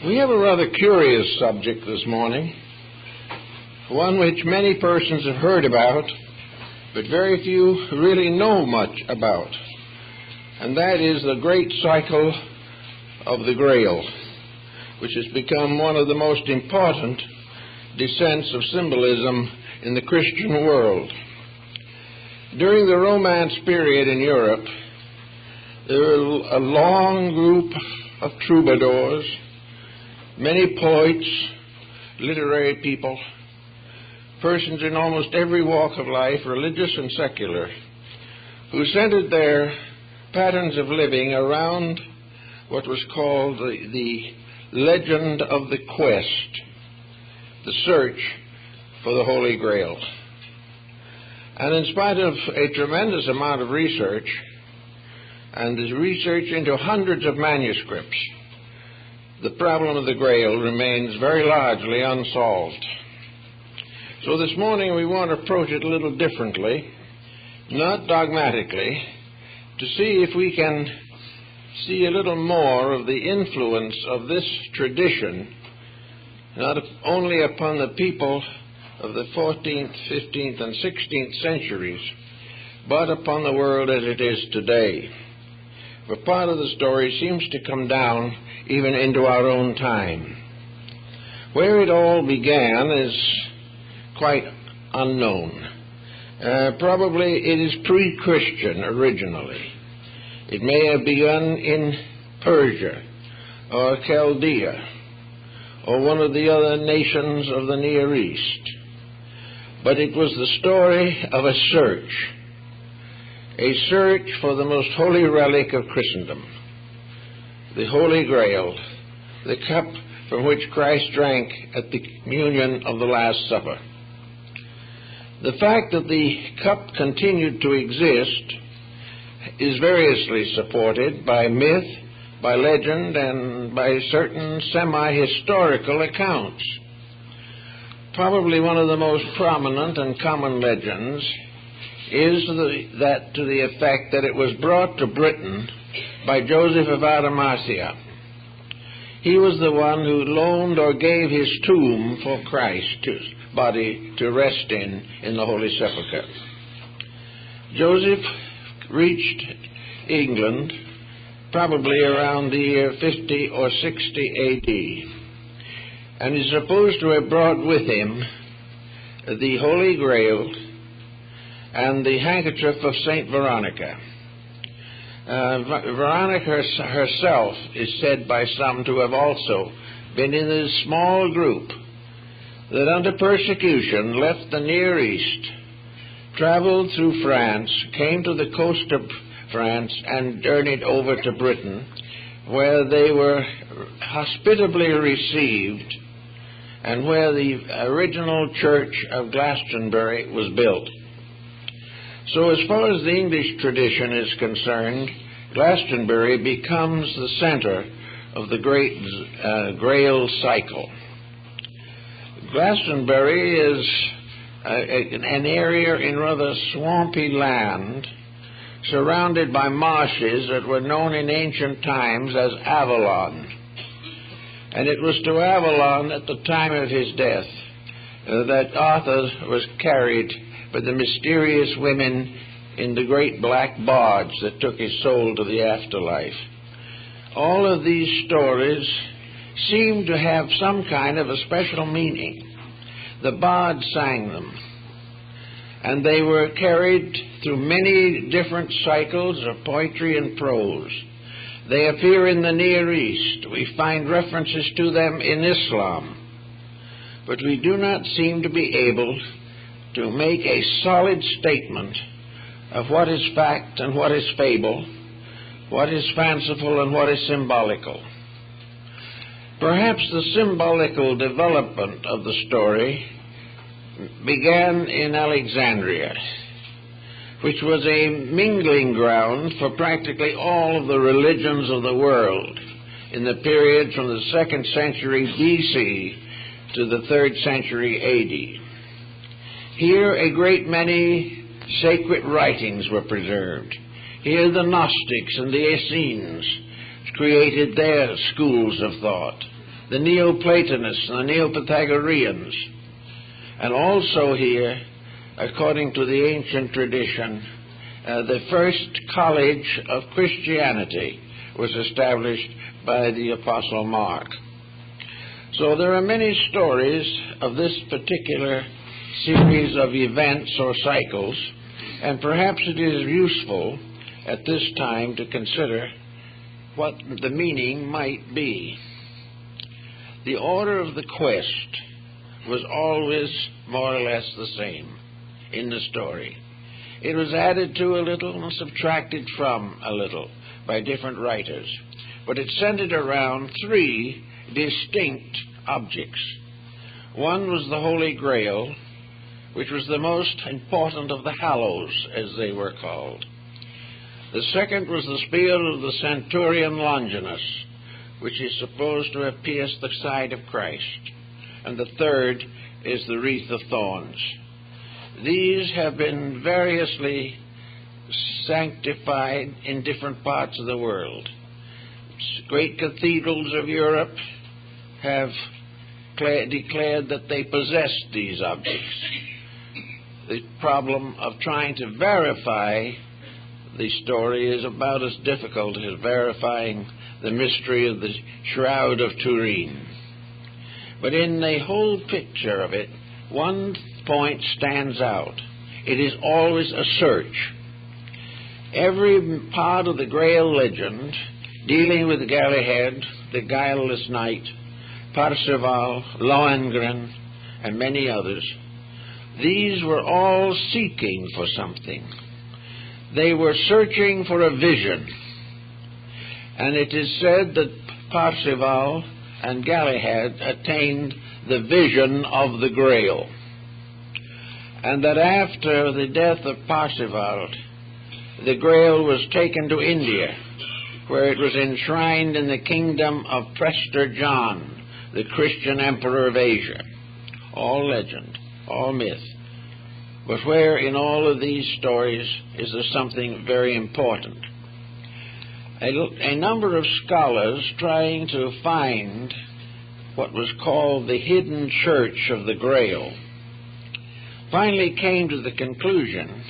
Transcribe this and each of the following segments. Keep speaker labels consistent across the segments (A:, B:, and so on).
A: We have a rather curious subject this morning, one which many persons have heard about, but very few really know much about, and that is the great cycle of the Grail, which has become one of the most important descents of symbolism in the Christian world. During the Romance period in Europe, there were a long group of troubadours, many poets, literary people, persons in almost every walk of life, religious and secular, who centered their patterns of living around what was called the legend of the quest, the search for the Holy Grail. And in spite of a tremendous amount of research, and the research into hundreds of manuscripts, the problem of the Grail remains very largely unsolved. So this morning we want to approach it a little differently, not dogmatically, to see if we can see a little more of the influence of this tradition, not only upon the people of the 14th, 15th, and 16th centuries, but upon the world as it is today. For part of the story seems to come down even into our own time. Where it all began is quite unknown. Probably it is pre-Christian originally. It may have begun in Persia or Chaldea or one of the other nations of the Near East. But it was the story of a search for the most holy relic of Christendom, the Holy Grail, the cup from which Christ drank at the communion of the Last Supper. The fact that the cup continued to exist is variously supported by myth, by legend, and by certain semi-historical accounts. Probably one of the most prominent and common legends is that to the effect that it was brought to Britain by Joseph of Arimathea. He was the one who loaned or gave his tomb for Christ's body to rest in the Holy Sepulchre. Joseph reached England probably around the year 50 or 60 A.D. and is supposed to have brought with him the Holy Grail and the handkerchief of Saint Veronica. Veronica herself is said by some to have also been in this small group that under persecution left the Near East, traveled through France, came to the coast of France, and journeyed over to Britain, where they were hospitably received and where the original church of Glastonbury was built. So as far as the English tradition is concerned, Glastonbury becomes the center of the great Grail cycle. Glastonbury is an area in rather swampy land surrounded by marshes that were known in ancient times as Avalon. And it was to Avalon at the time of his death that Arthur was carried by the mysterious women in the great black barge that took his soul to the afterlife. All of these stories seem to have some kind of a special meaning. The bards sang them, and they were carried through many different cycles of poetry and prose. They appear in the Near East. We find references to them in Islam, but we do not seem to be able to make a solid statement of what is fact and what is fable, what is fanciful and what is symbolical. Perhaps the symbolical development of the story began in Alexandria, which was a mingling ground for practically all of the religions of the world in the period from the 2nd century B.C. to the 3rd century A.D. Here a great many sacred writings were preserved. Here the Gnostics and the Essenes created their schools of thought. the Neoplatonists and the Neopythagoreans. And also here, according to the ancient tradition, the first college of Christianity was established by the Apostle Mark. So there are many stories of this particular series of events or cycles, and perhaps it is useful at this time to consider what the meaning might be. The order of the quest was always more or less the same in the story. It was added to a little and subtracted from a little by different writers, but it centered around three distinct objects. One was the Holy Grail, which was the most important of the hallows, as they were called. The second was the spear of the centurion Longinus, which is supposed to have pierced the side of Christ. And the third is the wreath of thorns. These have been variously sanctified in different parts of the world. Great cathedrals of Europe have declared that they possess these objects. The problem of trying to verify the story is about as difficult as verifying the mystery of the Shroud of Turin. But in the whole picture of it, one point stands out. It is always a search. Every part of the Grail legend, dealing with Galahad, the guileless knight, Parsifal, Lohengrin, and many others, these were all seeking for something. They were searching for a vision. And it is said that Parsifal and Galahad attained the vision of the Grail. And that after the death of Parsifal, the Grail was taken to India, where it was enshrined in the kingdom of Prester John, the Christian emperor of Asia. All legend, all myth. But where in all of these stories is there something very important? A number of scholars trying to find what was called the hidden church of the Grail finally came to the conclusion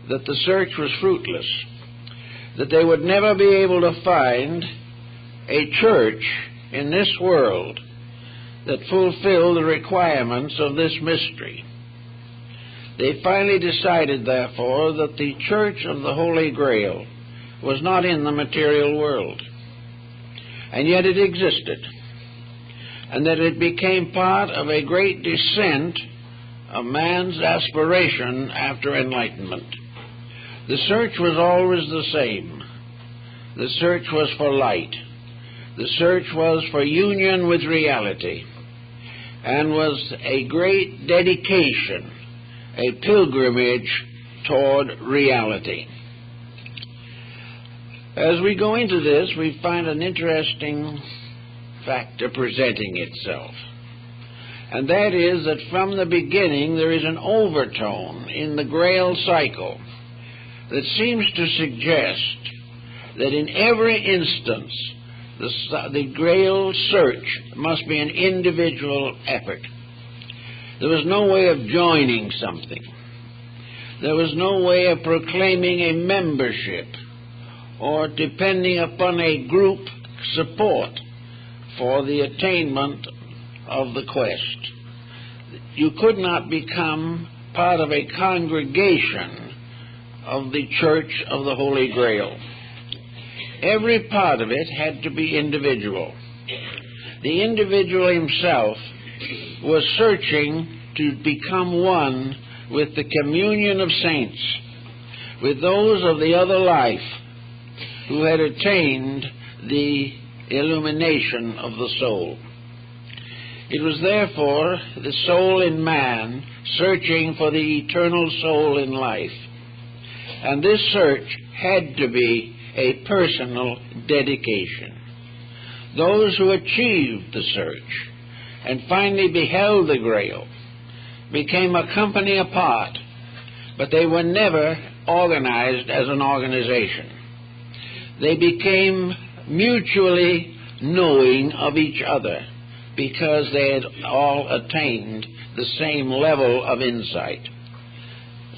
A: that the search was fruitless, that they would never be able to find a church in this world that fulfilled the requirements of this mystery. They finally decided, therefore, that the church of the Holy Grail was not in the material world, and yet it existed, and that it became part of a great descent of man's aspiration after enlightenment. The search was always the same. The search was for light. The search was for union with reality, and was a great dedication, a pilgrimage toward reality. As we go into this, we find an interesting factor presenting itself. And that is that from the beginning there is an overtone in the Grail cycle that seems to suggest that in every instance the Grail search must be an individual effort. There was no way of joining something. There was no way of proclaiming a membership or depending upon a group support for the attainment of the quest. You could not become part of a congregation of the Church of the Holy Grail. Every part of it had to be individual. The individual himself was searching to become one with the communion of saints, with those of the other life who had attained the illumination of the soul. It was therefore the soul in man searching for the eternal soul in life. And this search had to be a personal dedication. Those who achieved the search and finally beheld the Grail became a company apart, but they were never organized as an organization. They became mutually knowing of each other, because they had all attained the same level of insight.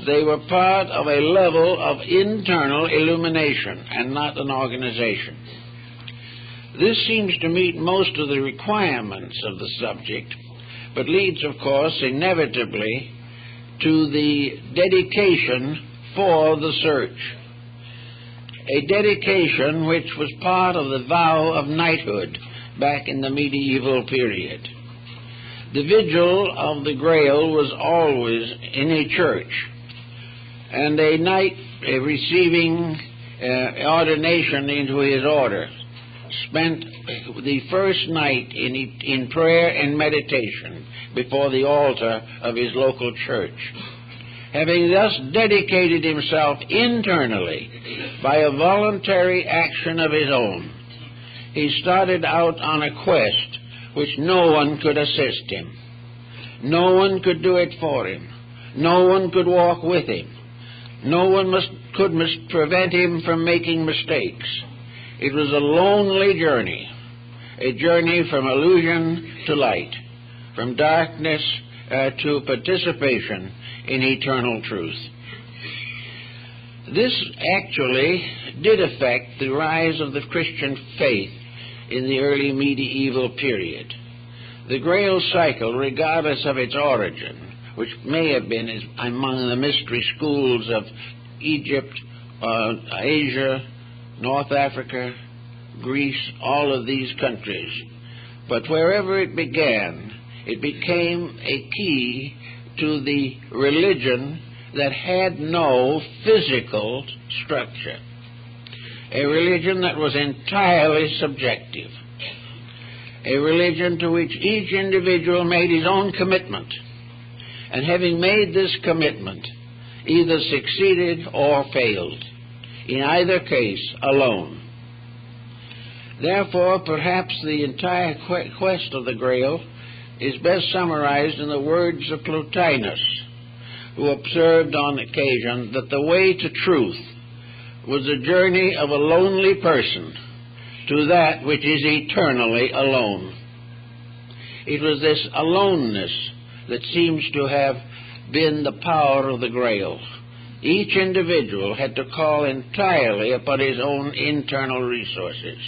A: They were part of a level of internal illumination and not an organization. This seems to meet most of the requirements of the subject, but leads, of course, inevitably to the dedication for the search. A dedication which was part of the vow of knighthood back in the medieval period. The vigil of the Grail was always in a church, and a knight receiving ordination into his order spent the first night in prayer and meditation before the altar of his local church. Having thus dedicated himself internally by a voluntary action of his own, he started out on a quest which no one could assist him. No one could do it for him. No one could walk with him. No one could prevent him from making mistakes. It was a lonely journey, a journey from illusion to light, from darkness to participation in eternal truth. This actually did affect the rise of the Christian faith in the early medieval period. The Grail cycle, regardless of its origin, which may have been among the mystery schools of Egypt, Asia, North Africa, Greece, all of these countries. But wherever it began, it became a key to the religion that had no physical structure, a religion that was entirely subjective, a religion to which each individual made his own commitment, and having made this commitment, either succeeded or failed, in either case alone. Therefore, perhaps the entire quest of the Grail is best summarized in the words of Plotinus, who observed on occasion that the way to truth was the journey of a lonely person to that which is eternally alone. It was this aloneness that seems to have been the power of the Grail. Each individual had to call entirely upon his own internal resources.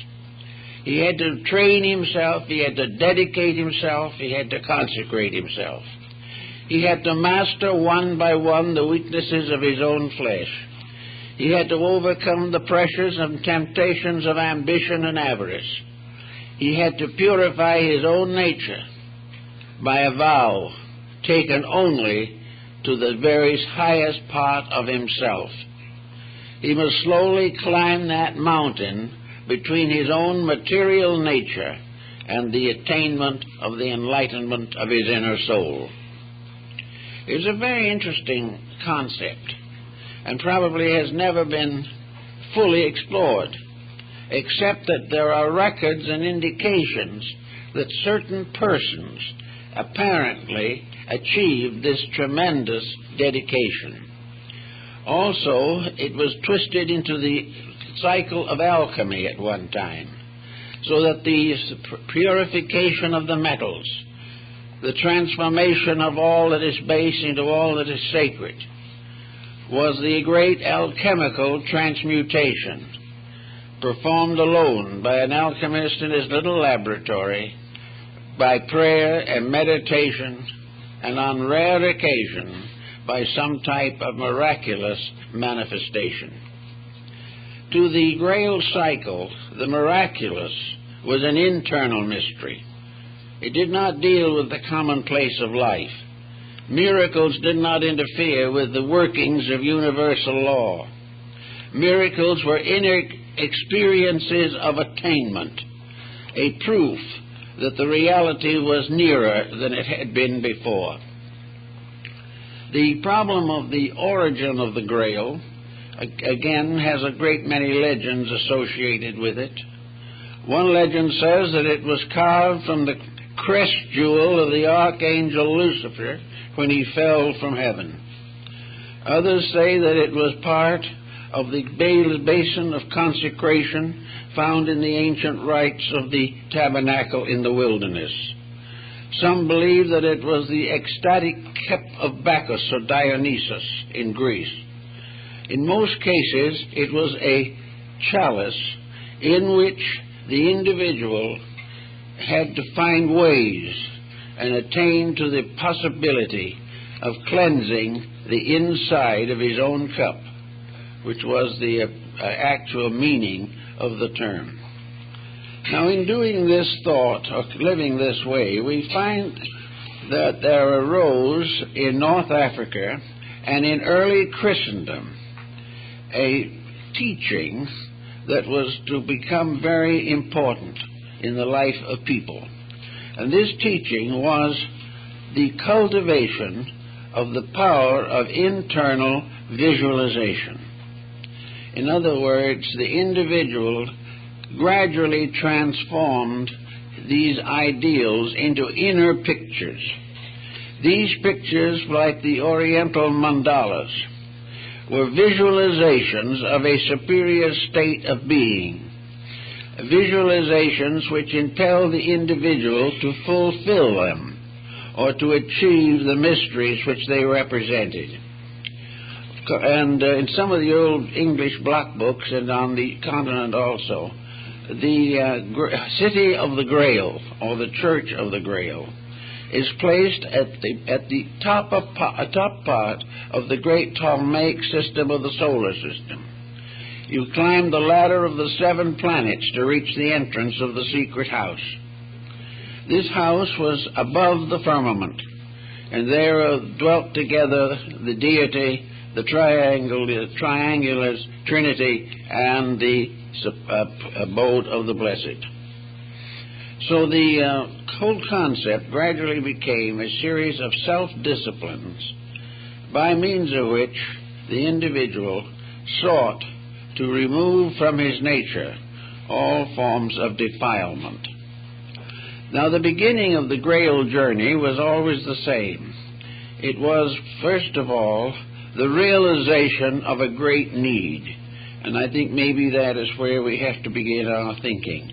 A: He had to train himself, he had to dedicate himself, he had to consecrate himself. He had to master one by one the weaknesses of his own flesh. He had to overcome the pressures and temptations of ambition and avarice. He had to purify his own nature by a vow taken only to the very highest part of himself. He must slowly climb that mountain between his own material nature and the attainment of the enlightenment of his inner soul. It's a very interesting concept, and probably has never been fully explored, except that there are records and indications that certain persons apparently achieved this tremendous dedication. Also, it was twisted into the cycle of alchemy at one time, so that the purification of the metals, the transformation of all that is base into all that is sacred, was the great alchemical transmutation, performed alone by an alchemist in his little laboratory, by prayer and meditation, and on rare occasion by some type of miraculous manifestation. To the Grail cycle, the miraculous was an internal mystery. It did not deal with the commonplace of life. Miracles did not interfere with the workings of universal law. Miracles were inner experiences of attainment, a proof that the reality was nearer than it had been before. The problem of the origin of the Grail, again, has a great many legends associated with it. One legend says that it was carved from the crest jewel of the archangel Lucifer when he fell from heaven. Others say that it was part of the basin of consecration found in the ancient rites of the tabernacle in the wilderness. Some believe that it was the ecstatic cup of Bacchus or Dionysus in Greece. In most cases, it was a chalice in which the individual had to find ways and attain to the possibility of cleansing the inside of his own cup, which was the actual meaning of the term. Now, in doing this thought, or living this way, we find that there arose in North Africa and in early Christendom a teaching that was to become very important in the life of people. And this teaching was the cultivation of the power of internal visualization. In other words, the individual gradually transformed these ideals into inner pictures. These pictures, like the Oriental mandalas, were visualizations of a superior state of being, visualizations which impel the individual to fulfill them or to achieve the mysteries which they represented. And in some of the old English block books, and on the continent also, the city of the Grail, or the Church of the Grail, is placed at the top part of the great Ptolemaic system of the solar system. You climb the ladder of the 7 planets to reach the entrance of the secret house. This house was above the firmament, and there dwelt together the deity, the triangular Trinity, and the abode of the blessed. So the whole concept gradually became a series of self-disciplines by means of which the individual sought to remove from his nature all forms of defilement. Now, the beginning of the Grail journey was always the same. It was, first of all, the realization of a great need. And I think maybe that is where we have to begin our thinking.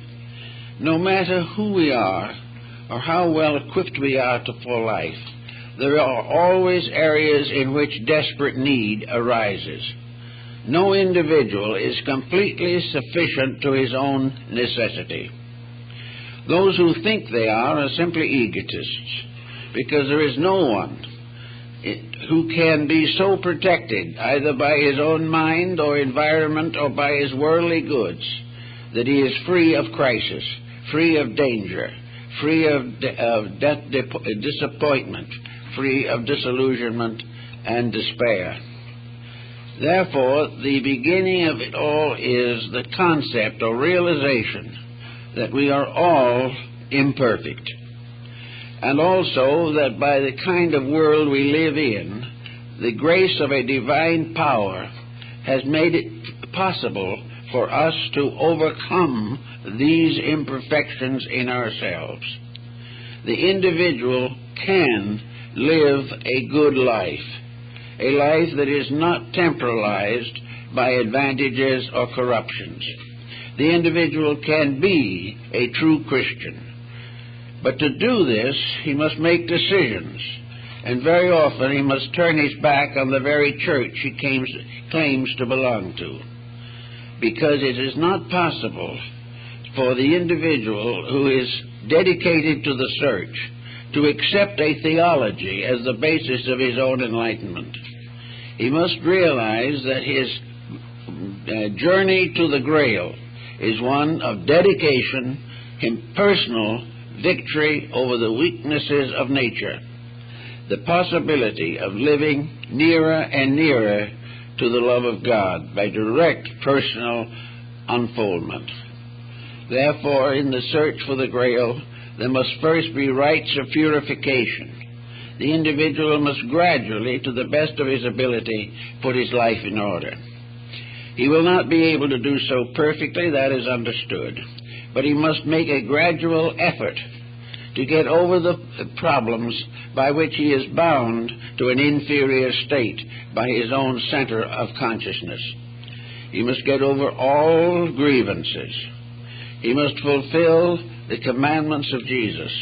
A: No matter who we are or how well equipped we are for life, there are always areas in which desperate need arises. No individual is completely sufficient to his own necessity. Those who think they are simply egotists, because there is no one who can be so protected either by his own mind or environment or by his worldly goods that he is free of crisis, free of danger, free of disappointment, free of disillusionment and despair. Therefore, the beginning of it all is the concept or realization that we are all imperfect, and also that by the kind of world we live in, the grace of a divine power has made it possible for us to overcome these imperfections in ourselves. The individual can live a good life, a life that is not temporalized by advantages or corruptions. The individual can be a true Christian. But to do this, he must make decisions, and very often he must turn his back on the very church he claims to belong to, because it is not possible for the individual who is dedicated to the search to accept a theology as the basis of his own enlightenment. He must realize that his journey to the Grail is one of dedication and personal victory over the weaknesses of nature, the possibility of living nearer and nearer to the love of God by direct personal unfoldment. Therefore, in the search for the Grail, there must first be rites of purification. The individual must gradually, to the best of his ability, put his life in order. He will not be able to do so perfectly, that is understood, but he must make a gradual effort to get over the problems by which he is bound to an inferior state by his own center of consciousness. He must get over all grievances. He must fulfill the commandments of Jesus.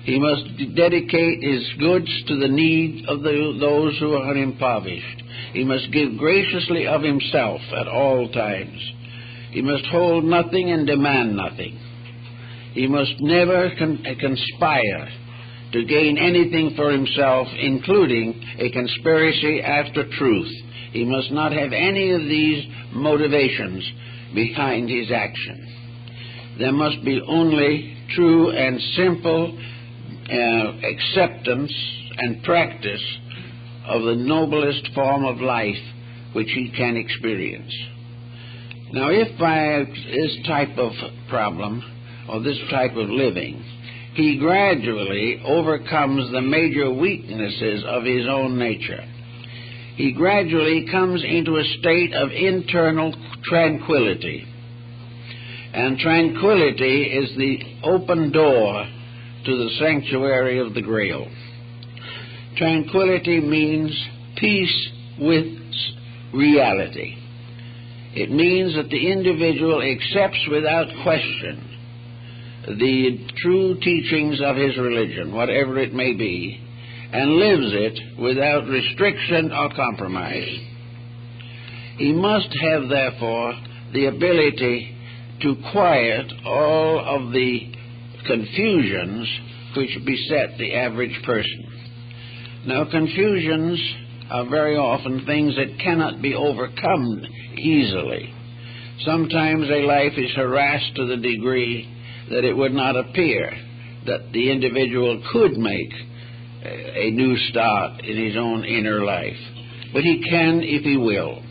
B: He must dedicate his goods to the need of those who are impoverished. He must give graciously of himself at all times. He must hold nothing and demand nothing. He must never conspire to gain anything for himself, including a conspiracy after truth. He must not have any of these motivations behind his action. There must be only true and simple acceptance and practice of the noblest form of life which he can experience. Now, if by this type of problem or this type of living he gradually overcomes the major weaknesses of his own nature, he gradually comes into a state of internal tranquility. And tranquility is the open door to the sanctuary of the Grail. Tranquility means peace with reality. It means that the individual accepts without question the true teachings of his religion, whatever it may be, and lives it without restriction or compromise. He must have, therefore, the ability to quiet all of the confusions which beset the average person. Now, confusions are very often things that cannot be overcome easily. Sometimes a life is harassed to the degree that it would not appear that the individual could make a new start in his own inner life. But he can if he will.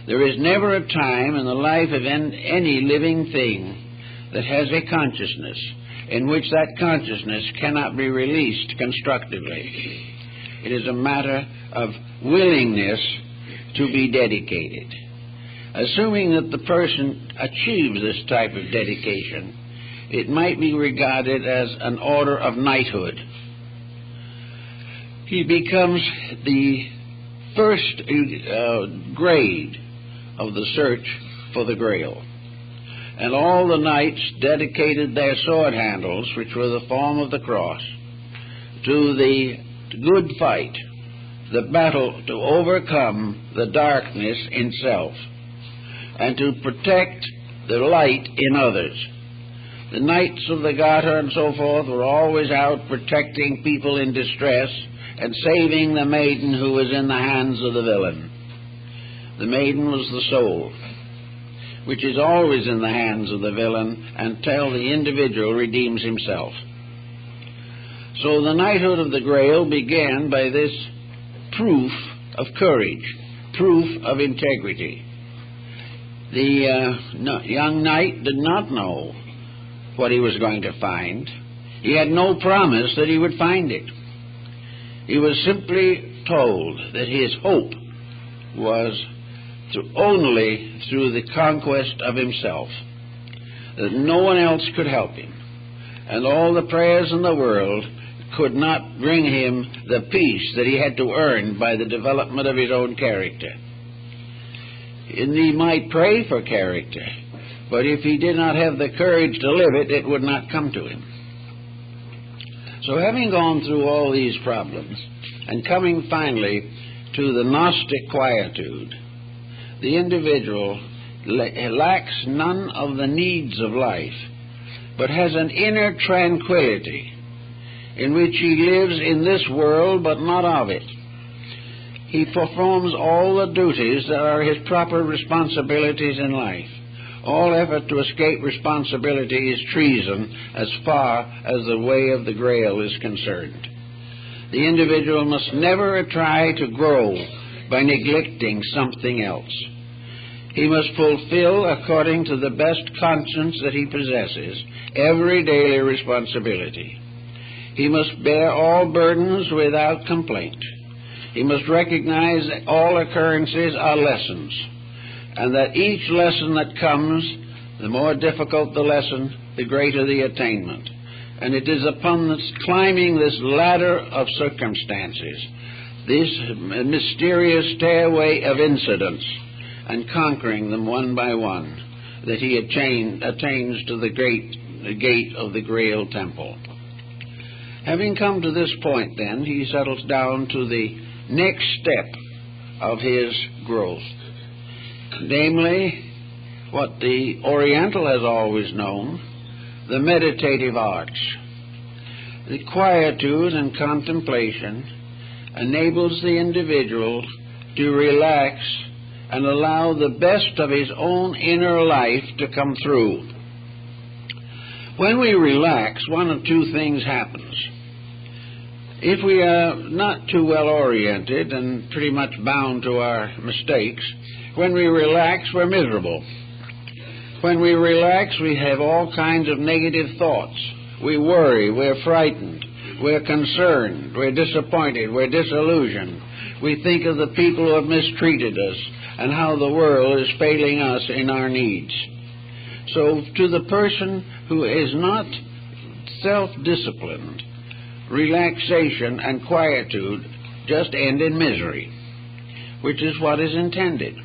B: There is never a time in the life of any living thing that has a consciousness in which that consciousness cannot be released constructively. It is a matter of willingness to be dedicated. Assuming that the person achieves this type of dedication, it might be regarded as an order of knighthood. He becomes the first grade of the search for the Grail. And all the knights dedicated their sword handles, which were the form of the cross, to the good fight, the battle to overcome the darkness in self, and to protect the light in others. The knights of the Garter and so forth were always out protecting people in distress and saving the maiden who was in the hands of the villain. The maiden was the soul, which is always in the hands of the villain until the individual redeems himself. So the knighthood of the Grail began by this proof of courage, proof of integrity. The young knight did not know what he was going to find. He had no promise that he would find it. He was simply told that his hope was only through the conquest of himself, that no one else could help him, and all the prayers in the world could not bring him the peace that he had to earn by the development of his own character. And he might pray for character, but if he did not have the courage to live it, it would not come to him. So having gone through all these problems, and coming finally to the Gnostic quietude, the individual lacks none of the needs of life, but has an inner tranquility in which he lives in this world but not of it. He performs all the duties that are his proper responsibilities in life. All effort to escape responsibility is treason as far as the way of the Grail is concerned. The individual must never try to grow by neglecting something else. He must fulfill, according to the best conscience that he possesses, every daily responsibility. He must bear all burdens without complaint. He must recognize that all occurrences are lessons, and that each lesson that comes, the more difficult the lesson, the greater the attainment. And it is upon this, climbing this ladder of circumstances, this mysterious stairway of incidents, and conquering them one by one, that he attains to the gate of the Grail temple. Having come to this point, then, he settles down to the next step of his growth, namely, what the Oriental has always known, the meditative arts. The quietude and contemplation enables the individual to relax and allow the best of his own inner life to come through. When we relax, one of two things happens. If we are not too well oriented and pretty much bound to our mistakes, when we relax, we're miserable. When we relax, we have all kinds of negative thoughts. We worry, we're frightened, we're concerned, we're disappointed, we're disillusioned. We think of the people who have mistreated us and how the world is failing us in our needs. So to the person who is not self-disciplined, relaxation and quietude just end in misery, which is what is intended,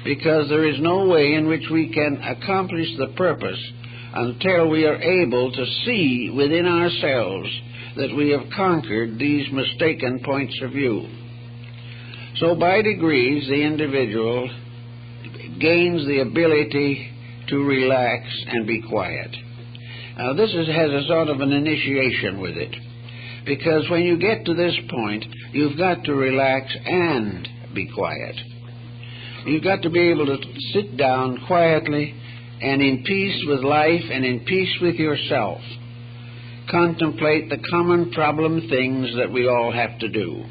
B: because there is no way in which we can accomplish the purpose until we are able to see within ourselves that we have conquered these mistaken points of view. So by degrees the individual gains the ability to relax and be quiet. Now this has a sort of an initiation with it, because when you get to this point, you've got to relax and be quiet. You've got to be able to sit down quietly and in peace with life and in peace with yourself. Contemplate the common problem things that we all have to do.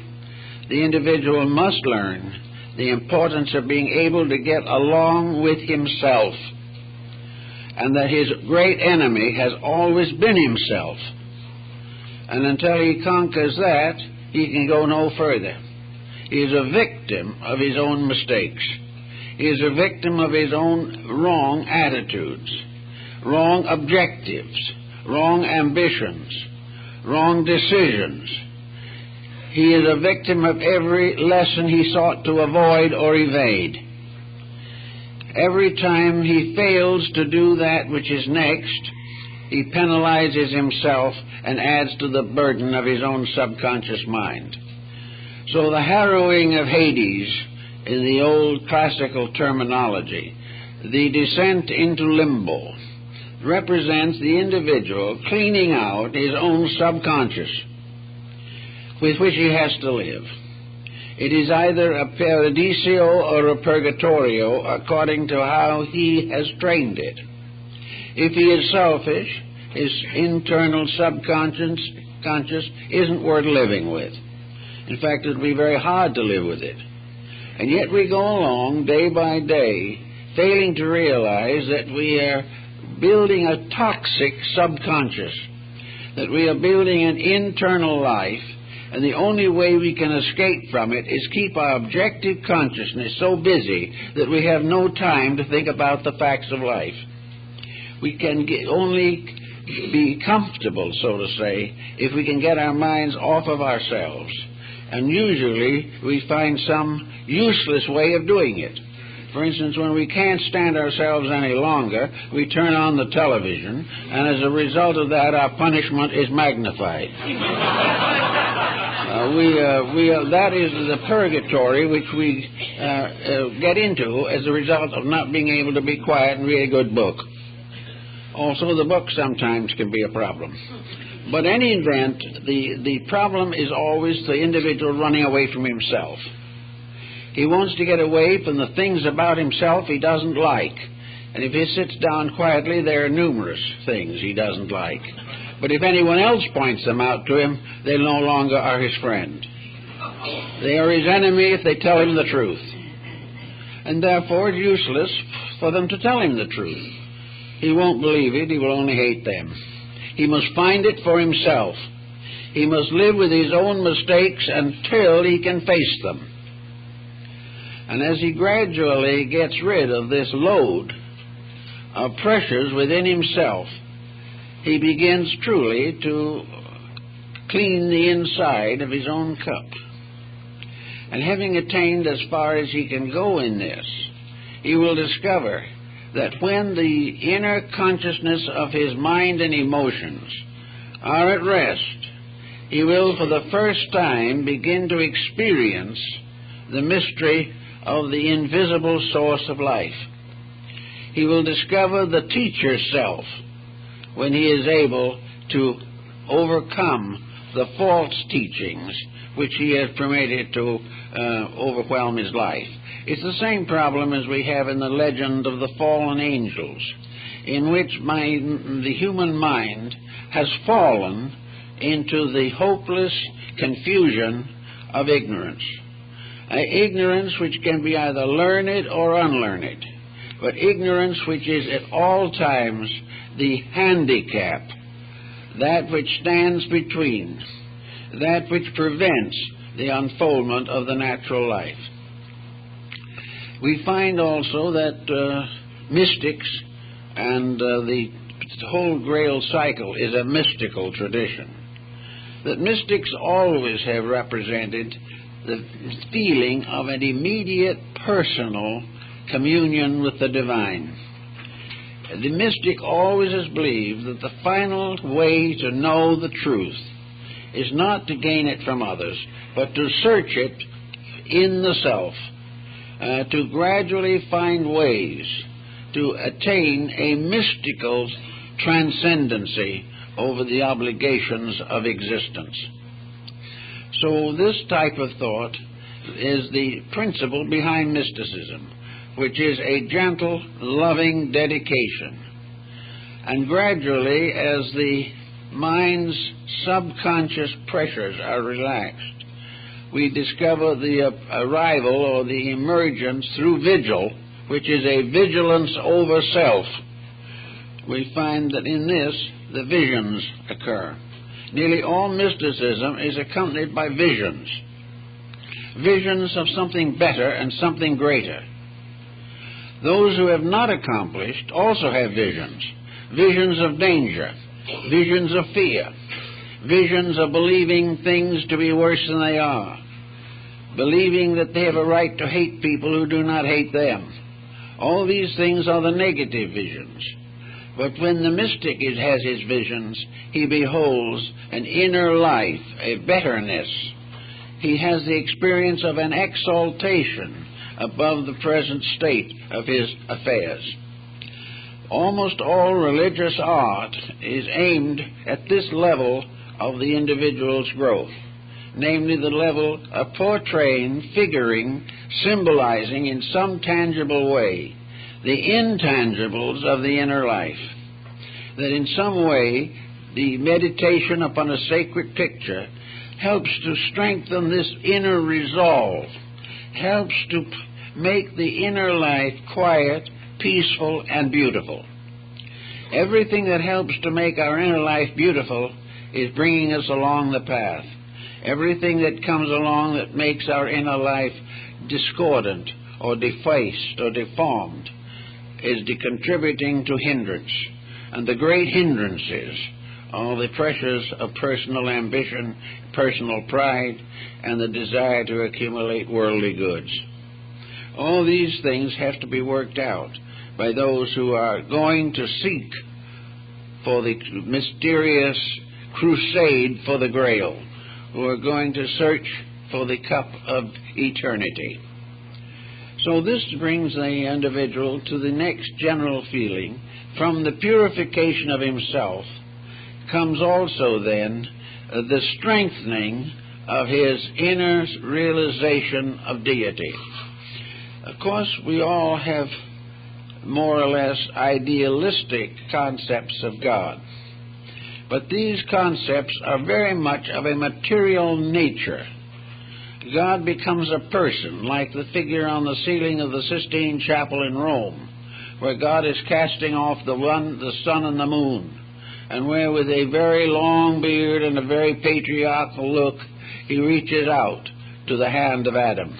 B: The individual must learn the importance of being able to get along with himself, and that his great enemy has always been himself. And until he conquers that, he can go no further. He is a victim of his own mistakes. He is a victim of his own wrong attitudes, wrong objectives, wrong ambitions, wrong decisions. He is a victim of every lesson he sought to avoid or evade. Every time he fails to do that which is next, he penalizes himself and adds to the burden of his own subconscious mind. So the harrowing of Hades, in the old classical terminology, the descent into limbo, represents the individual cleaning out his own subconscious with which he has to live. It is either a paradiso or a purgatorio according to how he has trained it. If he is selfish, his internal subconscious isn't worth living with. In fact, it will be very hard to live with it. And yet we go along day by day, failing to realize that we are building a toxic subconscious, that we are building an internal life, and the only way we can escape from it is keep our objective consciousness so busy that we have no time to think about the facts of life. We can only be comfortable, so to say, if we can get our minds off of ourselves. And usually we find some useless way of doing it. For instance, when we can't stand ourselves any longer, we turn on the television, and as a result of that, our punishment is magnified. That is the purgatory which we get into as a result of not being able to be quiet and read a good book. Also, the book sometimes can be a problem. But in any event, the problem is always the individual running away from himself. He wants to get away from the things about himself he doesn't like. And if he sits down quietly, there are numerous things he doesn't like. But if anyone else points them out to him, they no longer are his friend. They are his enemy if they tell him the truth. And therefore it's useless for them to tell him the truth. He won't believe it, he will only hate them. He must find it for himself. He must live with his own mistakes until he can face them. And as he gradually gets rid of this load of pressures within himself, he begins truly to clean the inside of his own cup. And having attained as far as he can go in this, he will discover that when the inner consciousness of his mind and emotions are at rest he will for the first time begin to experience the mystery of the invisible source of life. He will discover the teacher self when he is able to overcome the false teachings which he has permitted to overwhelm his life. It's the same problem as we have in the legend of the fallen angels, in which the human mind has fallen into the hopeless confusion of ignorance. Ignorance which can be either learned or unlearned, but ignorance which is at all times the handicap, that which stands between, that which prevents the unfoldment of the natural life. We find also that mystics and the whole Grail cycle is a mystical tradition. That mystics always have represented the feeling of an immediate personal communion with the divine. The mystic always has believed that the final way to know the truth is not to gain it from others, but to search it in the self, to gradually find ways to attain a mystical transcendency over the obligations of existence. So this type of thought is the principle behind mysticism, which is a gentle, loving dedication. And gradually, as the mind's subconscious pressures are relaxed, we discover the arrival or the emergence through vigil, which is a vigilance over self. We find that in this, the visions occur. Nearly all mysticism is accompanied by visions. Visions of something better and something greater. Those who have not accomplished also have visions. Visions of danger, visions of fear, visions of believing things to be worse than they are, believing that they have a right to hate people who do not hate them. All these things are the negative visions. But when the mystic has his visions, he beholds an inner life, a betterness. He has the experience of an exaltation above the present state of his affairs. Almost all religious art is aimed at this level of the individual's growth, namely the level of portraying, figuring, symbolizing in some tangible way the intangibles of the inner life, that in some way the meditation upon a sacred picture helps to strengthen this inner resolve, helps to make the inner life quiet, peaceful, and beautiful. Everything that helps to make our inner life beautiful is bringing us along the path. Everything that comes along that makes our inner life discordant or defaced or deformed is contributing to hindrance. And the great hindrances are the pressures of personal ambition, personal pride, and the desire to accumulate worldly goods. All these things have to be worked out by those who are going to seek for the mysterious crusade for the Grail, who are going to search for the cup of eternity. So this brings the individual to the next general feeling. From the purification of himself comes also then the strengthening of his inner realization of deity. Of course, we all have more or less idealistic concepts of God, but these concepts are very much of a material nature. God becomes a person, like the figure on the ceiling of the Sistine Chapel in Rome, where God is casting off the sun and the moon, and where with a very long beard and a very patriarchal look, he reaches out to the hand of Adam.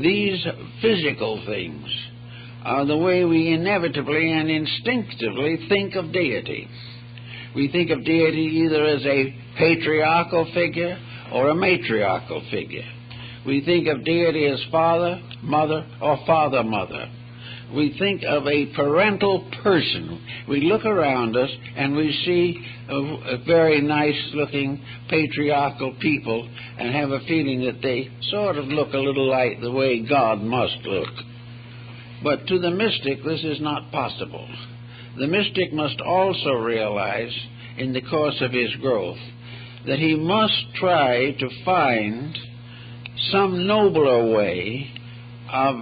B: These physical things are the way we inevitably and instinctively think of deity. We think of deity either as a patriarchal figure or a matriarchal figure. We think of deity as father, mother, or father-mother. we think of a parental person. We look around us and we see a very nice-looking patriarchal people and have a feeling that they sort of look a little like the way God must look. But to the mystic, this is not possible. The mystic must also realize, in the course of his growth, that he must try to find some nobler way of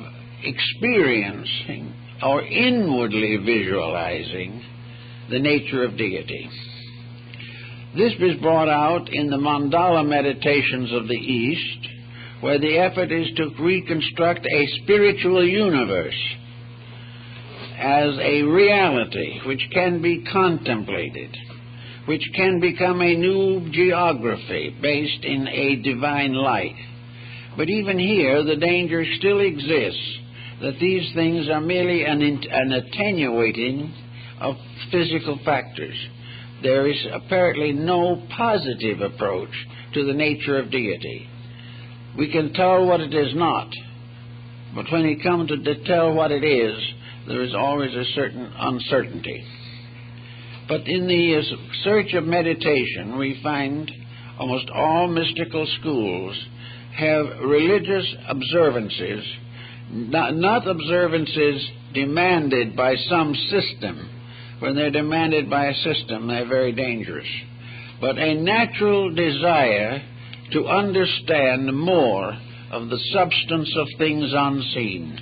B: experiencing or inwardly visualizing the nature of deity. This is brought out in the mandala meditations of the East, where the effort is to reconstruct a spiritual universe as a reality which can be contemplated, which can become a new geography based in a divine light. But even here, the danger still exists that these things are merely an attenuating of physical factors. There is apparently no positive approach to the nature of deity. We can tell what it is not, but when we come to tell what it is, there is always a certain uncertainty. But in the search of meditation, we find almost all mystical schools have religious observances, not observances demanded by some system. When they're demanded by a system, they're very dangerous. But a natural desire to understand more of the substance of things unseen.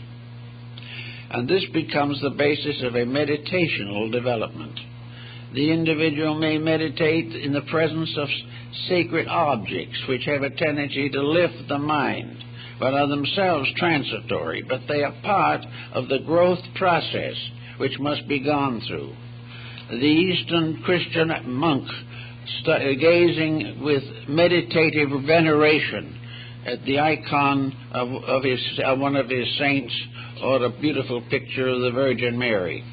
B: And this becomes the basis of a meditational development. The individual may meditate in the presence of sacred objects which have a tendency to lift the mind, but are themselves transitory, but they are part of the growth process which must be gone through. The Eastern Christian monk gazing with meditative veneration at the icon of one of his saints or a beautiful picture of the Virgin Mary.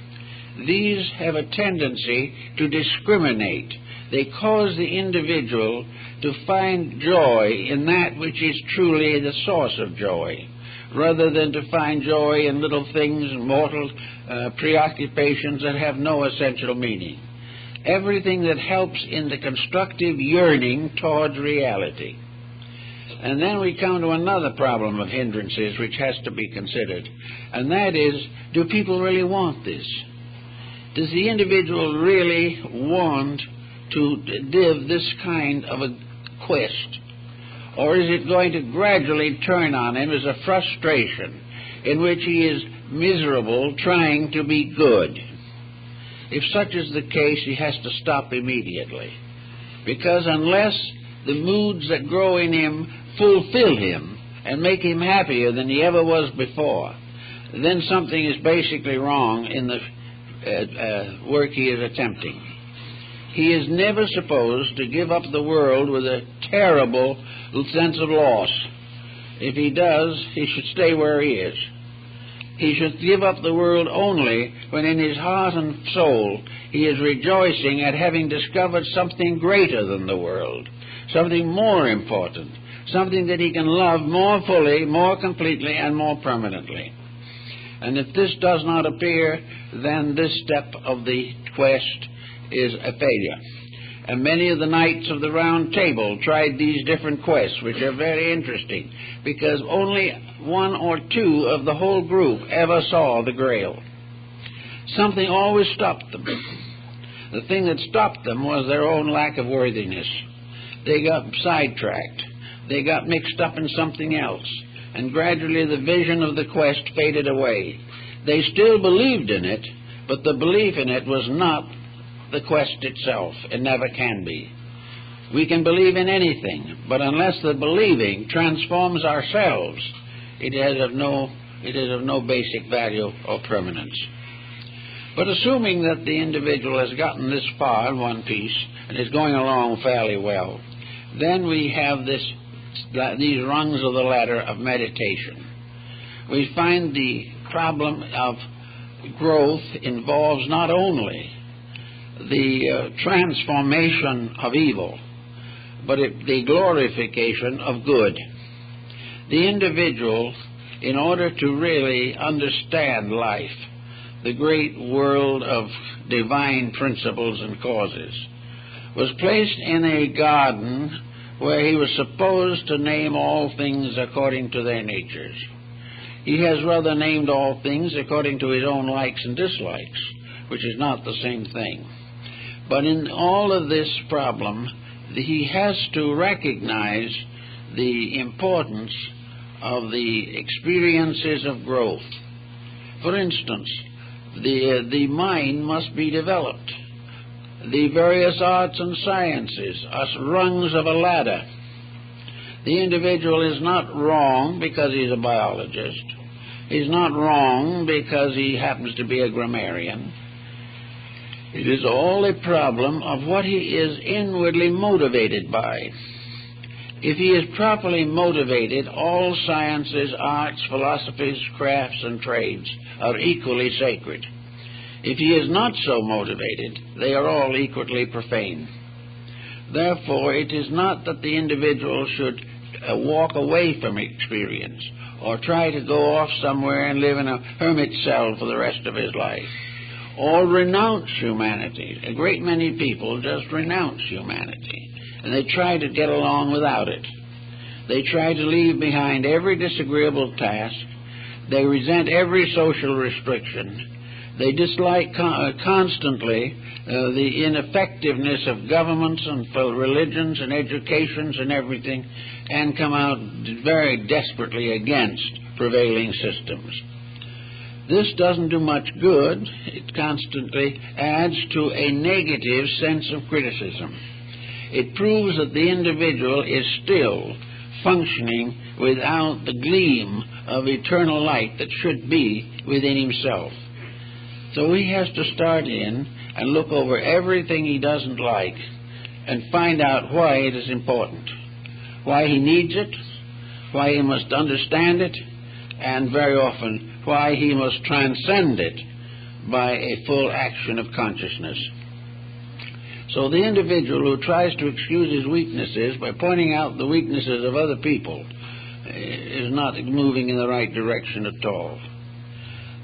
B: These have a tendency to discriminate. They cause the individual to find joy in that which is truly the source of joy, rather than to find joy in little things, mortal preoccupations that have no essential meaning. Everything that helps in the constructive yearning towards reality. And then we come to another problem of hindrances which has to be considered, and that is, do people really want this? Does the individual really want to live this kind of a quest? Or is it going to gradually turn on him as a frustration in which he is miserable trying to be good? If such is the case, he has to stop immediately. Because unless the moods that grow in him fulfill him and make him happier than he ever was before, then something is basically wrong in the work he is attempting. He is never supposed to give up the world with a terrible sense of loss. If he does, he should stay where he is. He should give up the world only when in his heart and soul he is rejoicing at having discovered something greater than the world, something more important, something that he can love more fully, more completely, and more permanently. And if this does not appear, then this step of the quest is a failure. And many of the knights of the Round Table tried these different quests, which are very interesting, because only one or two of the whole group ever saw the Grail. Something always stopped them. The thing that stopped them was their own lack of worthiness. They got sidetracked. They got mixed up in something else. And gradually the vision of the quest faded away. They still believed in it, but the belief in it was not the quest itself. It never can be. We can believe in anything, but unless the believing transforms ourselves, it is of no basic value or permanence. But assuming that the individual has gotten this far in one piece and is going along fairly well, then we have these rungs of the ladder of meditation. We find the problem of growth involves not only the transformation of evil, but the glorification of good. The individual in order to really understand life, the great world of divine principles and causes, was placed in a garden where he was supposed to name all things according to their natures. He has rather named all things according to his own likes and dislikes, which is not the same thing. But in all of this problem, he has to recognize the importance of the experiences of growth. For instance, the mind must be developed. The various arts and sciences are rungs of a ladder. The individual is not wrong because he's a biologist. He's not wrong because he happens to be a grammarian. It is all a problem of what he is inwardly motivated by. If he is properly motivated, all sciences, arts, philosophies, crafts, and trades are equally sacred. If he is not so motivated, they are all equally profane. Therefore, it is not that the individual should walk away from experience or try to go off somewhere and live in a hermit cell for the rest of his life, or renounce humanity. A great many people just renounce humanity, and they try to get along without it. They try to leave behind every disagreeable task. They resent every social restriction. They dislike constantly the ineffectiveness of governments and for religions and educations and everything, and come out very desperately against prevailing systems. This doesn't do much good. It constantly adds to a negative sense of criticism. It proves that the individual is still functioning without the gleam of eternal light that should be within himself. So he has to start in and look over everything he doesn't like and find out why it is important, why he needs it, why he must understand it, and very often why he must transcend it by a full action of consciousness. So the individual who tries to excuse his weaknesses by pointing out the weaknesses of other people is not moving in the right direction at all.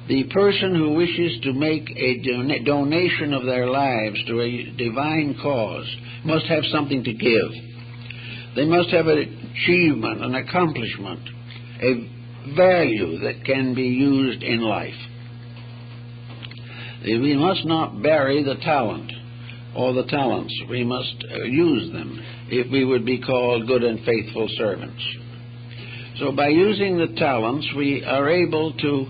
B: The person who wishes to make a donation of their lives to a divine cause must have something to give. They must have an achievement, an accomplishment, a value that can be used in life. We must not bury the talent or the talents. We must use them if we would be called good and faithful servants. So by using the talents, we are able to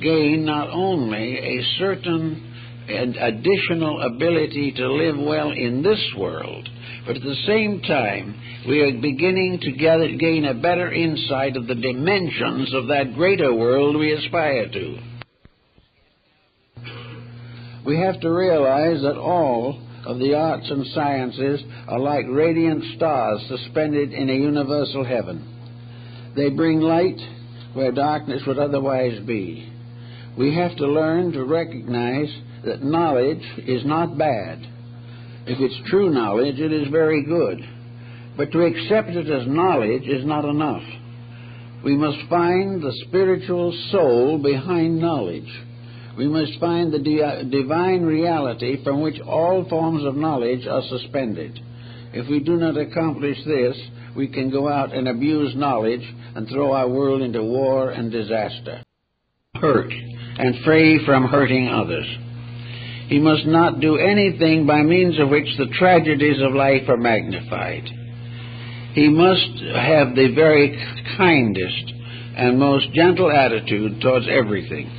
B: gain not only a certain and additional ability to live well in this world, but at the same time we are beginning to gain a better insight of the dimensions of that greater world we aspire to. We have to realize that all of the arts and sciences are like radiant stars suspended in a universal heaven. They bring light where darkness would otherwise be. We have to learn to recognize that knowledge is not bad. If it's true knowledge, it is very good. But to accept it as knowledge is not enough. We must find the spiritual soul behind knowledge. We must find the divine reality from which all forms of knowledge are suspended. If we do not accomplish this, we can go out and abuse knowledge and throw our world into war and disaster. Hurt and free from hurting others. He must not do anything by means of which the tragedies of life are magnified. He must have the very kindest and most gentle attitude towards everything.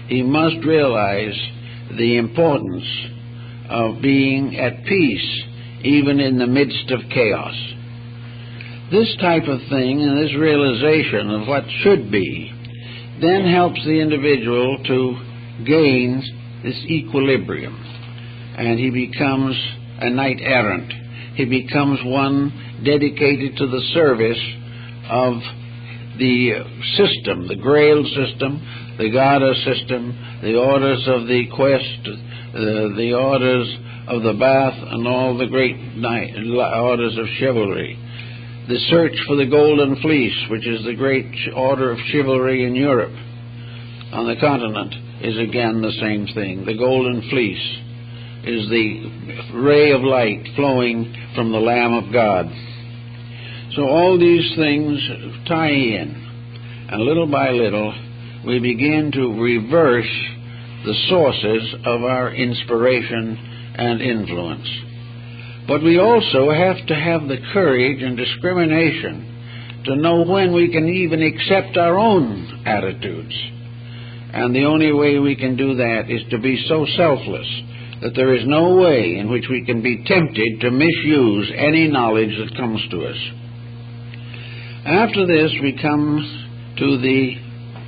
B: He must realize the importance of being at peace even in the midst of chaos. This type of thing and this realization of what should be then helps the individual to gain this equilibrium, and he becomes a knight errant. He becomes one dedicated to the service of the system, the Grail system, the Goddess system, the orders of the quest, the orders of the bath, and all the great orders of chivalry. The search for the golden fleece, which is the great order of chivalry in Europe, on the continent, is again the same thing. The golden fleece is the ray of light flowing from the Lamb of God. So all these things tie in, and little by little we begin to reverse the sources of our inspiration and influence. But we also have to have the courage and discrimination to know when we can even accept our own attitudes. And the only way we can do that is to be so selfless that there is no way in which we can be tempted to misuse any knowledge that comes to us. After this, we come to the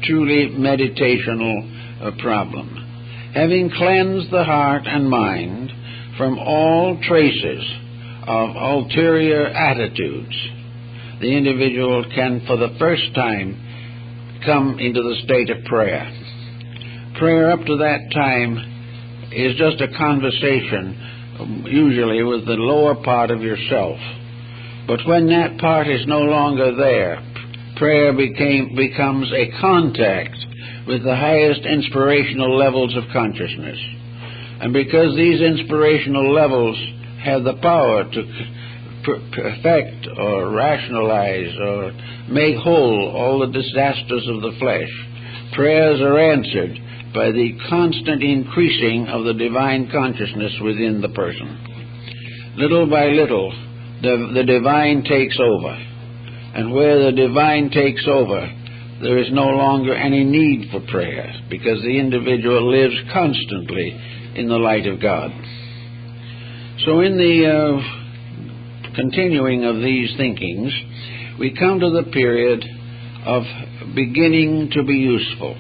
B: truly meditational problem. Having cleansed the heart and mind from all traces of ulterior attitudes, the individual can for the first time come into the state of prayer. Prayer up to that time is just a conversation, usually with the lower part of yourself. But when that part is no longer there, prayer becomes a contact with the highest inspirational levels of consciousness. And because these inspirational levels have the power to perfect or rationalize or make whole all the disasters of the flesh, prayers are answered by the constant increasing of the divine consciousness within the person. Little by little, the divine takes over. And where the divine takes over, there is no longer any need for prayer, because the individual lives constantly in the light of God. So in the continuing of these thinkings, we come to the period of beginning to be useful.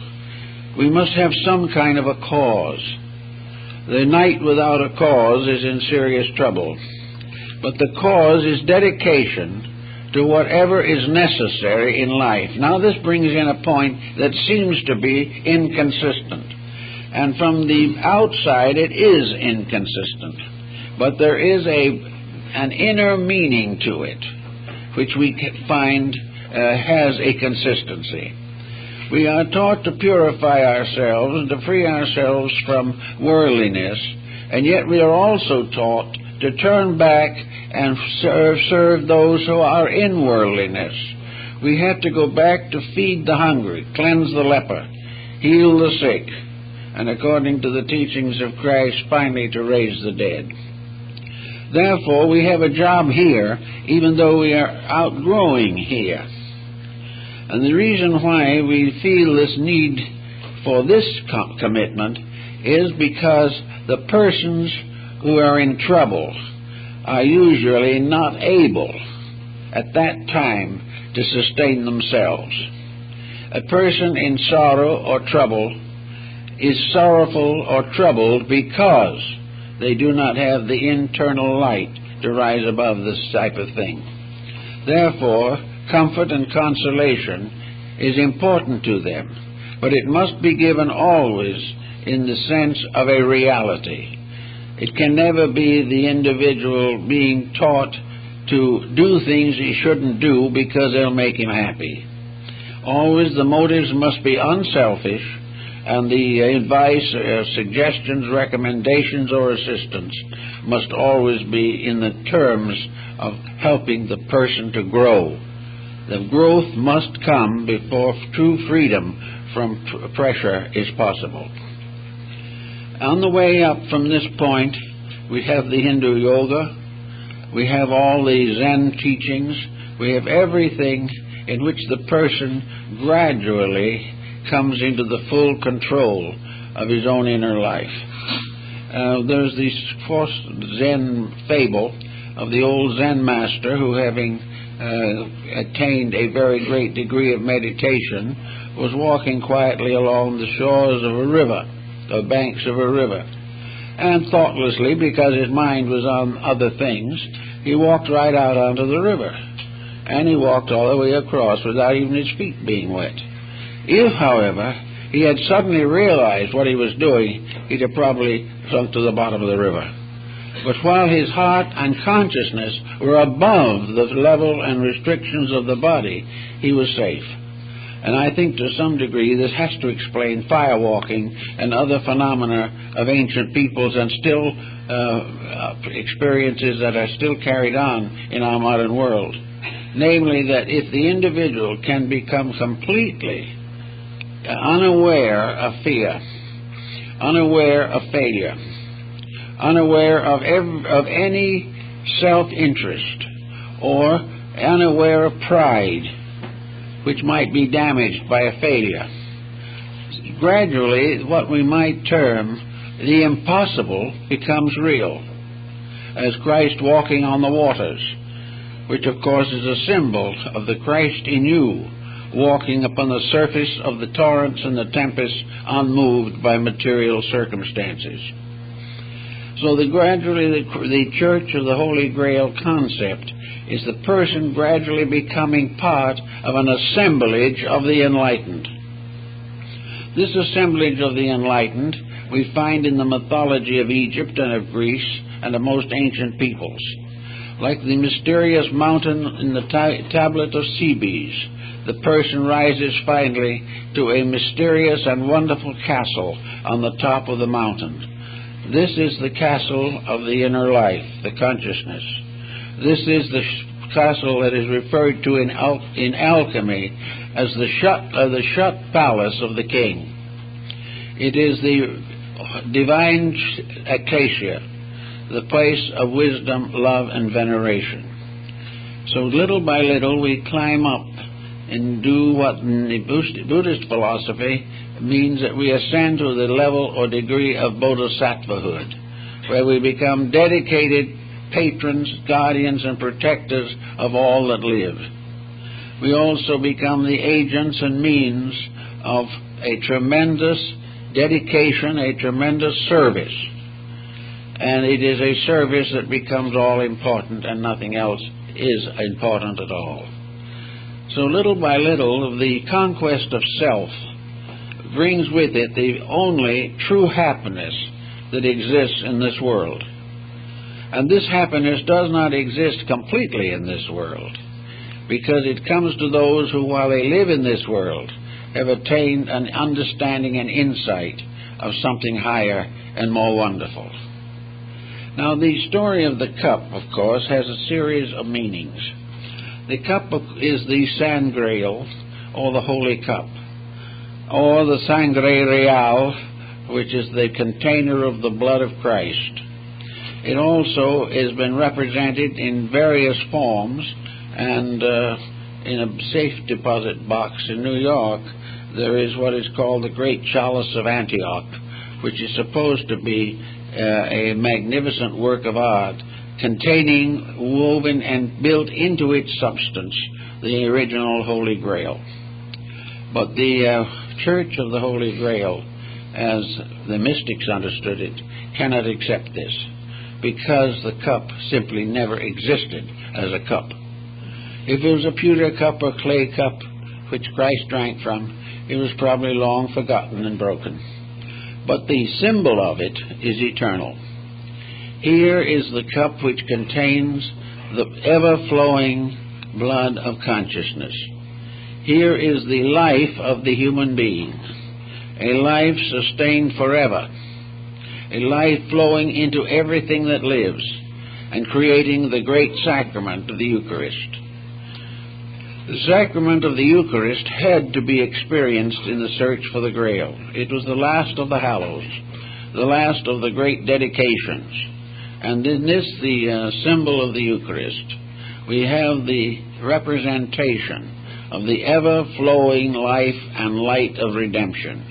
B: We must have some kind of a cause. The knight without a cause is in serious trouble. But the cause is dedication to whatever is necessary in life. Now this brings in a point that seems to be inconsistent. And from the outside it is inconsistent. But there is an inner meaning to it, which we find has a consistency. We are taught to purify ourselves and to free ourselves from worldliness, and yet we are also taught to turn back and serve those who are in worldliness. We have to go back to feed the hungry, cleanse the leper, heal the sick, and according to the teachings of Christ, finally to raise the dead. Therefore, we have a job here, even though we are outgrowing here. And the reason why we feel this need for this commitment is because the persons who are in trouble are usually not able at that time to sustain themselves. A person in sorrow or trouble is sorrowful or troubled because they do not have the internal light to rise above this type of thing. Therefore, comfort and consolation is important to them, but it must be given always in the sense of a reality. It can never be the individual being taught to do things he shouldn't do because they'll make him happy. Always the motives must be unselfish, and the advice, suggestions, recommendations, or assistance must always be in the terms of helping the person to grow. The growth must come before true freedom from pressure is possible. On the way up from this point, we have the Hindu yoga, we have all the Zen teachings, we have everything in which the person gradually comes into the full control of his own inner life. There's this Zen fable of the old Zen master who, having attained a very great degree of meditation, was walking quietly along the shores of a river, the banks of a river, and thoughtlessly, because his mind was on other things, he walked right out onto the river, and he walked all the way across without even his feet being wet. If, however, he had suddenly realized what he was doing, he'd have probably sunk to the bottom of the river. But while his heart and consciousness were above the level and restrictions of the body, he was safe. And I think to some degree this has to explain firewalking and other phenomena of ancient peoples and still experiences that are still carried on in our modern world. Namely, that if the individual can become completely unaware of fear, unaware of failure, unaware of any self-interest, or unaware of pride, which might be damaged by a failure, gradually what we might term the impossible becomes real, as Christ walking on the waters, which of course is a symbol of the Christ in you, walking upon the surface of the torrents and the tempests, unmoved by material circumstances. So gradually the Church of the Holy Grail concept is the person gradually becoming part of an assemblage of the enlightened. This assemblage of the enlightened we find in the mythology of Egypt and of Greece and of most ancient peoples. Like the mysterious mountain in the tablet of Cebes, the person rises finally to a mysterious and wonderful castle on the top of the mountain. This is the castle of the inner life, the consciousness. This is the castle that is referred to in alchemy as the shut palace of the king. It is the divine acacia, the place of wisdom, love, and veneration. So little by little we climb up and do what in the Buddhist philosophy means that we ascend to the level or degree of bodhisattvahood, where we become dedicated patrons, guardians, and protectors of all that live. We also become the agents and means of a tremendous dedication, a tremendous service. And it is a service that becomes all important, and nothing else is important at all. So little by little, the conquest of self brings with it the only true happiness that exists in this world. And this happiness does not exist completely in this world, because it comes to those who, while they live in this world, have attained an understanding and insight of something higher and more wonderful. Now, the story of the cup, of course, has a series of meanings. The cup is the San Grail, or the Holy Cup, or the Sangre Real, which is the container of the blood of Christ. It also has been represented in various forms, and in a safe deposit box in New York, there is what is called the Great Chalice of Antioch, which is supposed to be a magnificent work of art containing, woven and built into its substance, the original Holy Grail. But the Church of the Holy Grail, as the mystics understood it, cannot accept this, because the cup simply never existed as a cup. If it was a pewter cup or clay cup which Christ drank from, it was probably long forgotten and broken. But the symbol of it is eternal. Here is the cup which contains the ever-flowing blood of consciousness. Here is the life of the human being, a life sustained forever, a life flowing into everything that lives and creating the great sacrament of the Eucharist. The sacrament of the Eucharist had to be experienced in the search for the Grail. It was the last of the hallows, the last of the great dedications. And in this, the symbol of the Eucharist, we have the representation of the ever-flowing life and light of redemption,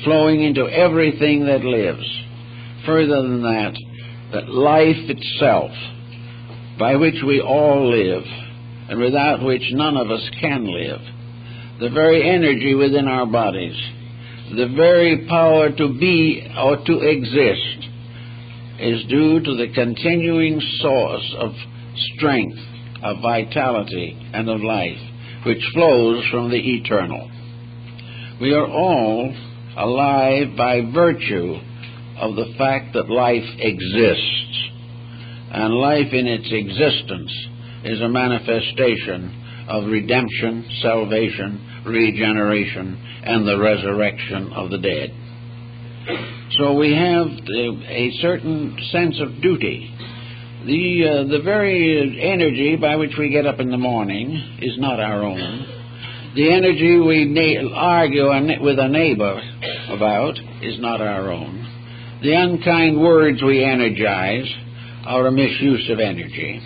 B: flowing into everything that lives. Further than that, that life itself, by which we all live, and without which none of us can live, the very energy within our bodies, the very power to be or to exist, is due to the continuing source of strength, of vitality, and of life, which flows from the eternal. We are all alive by virtue of the fact that life exists. and life in its existence is a manifestation of redemption, salvation, regeneration, and the resurrection of the dead. So we have a certain sense of duty. The very energy by which we get up in the morning is not our own. The energy we argue with a neighbor about is not our own. The unkind words we energize are a misuse of energy.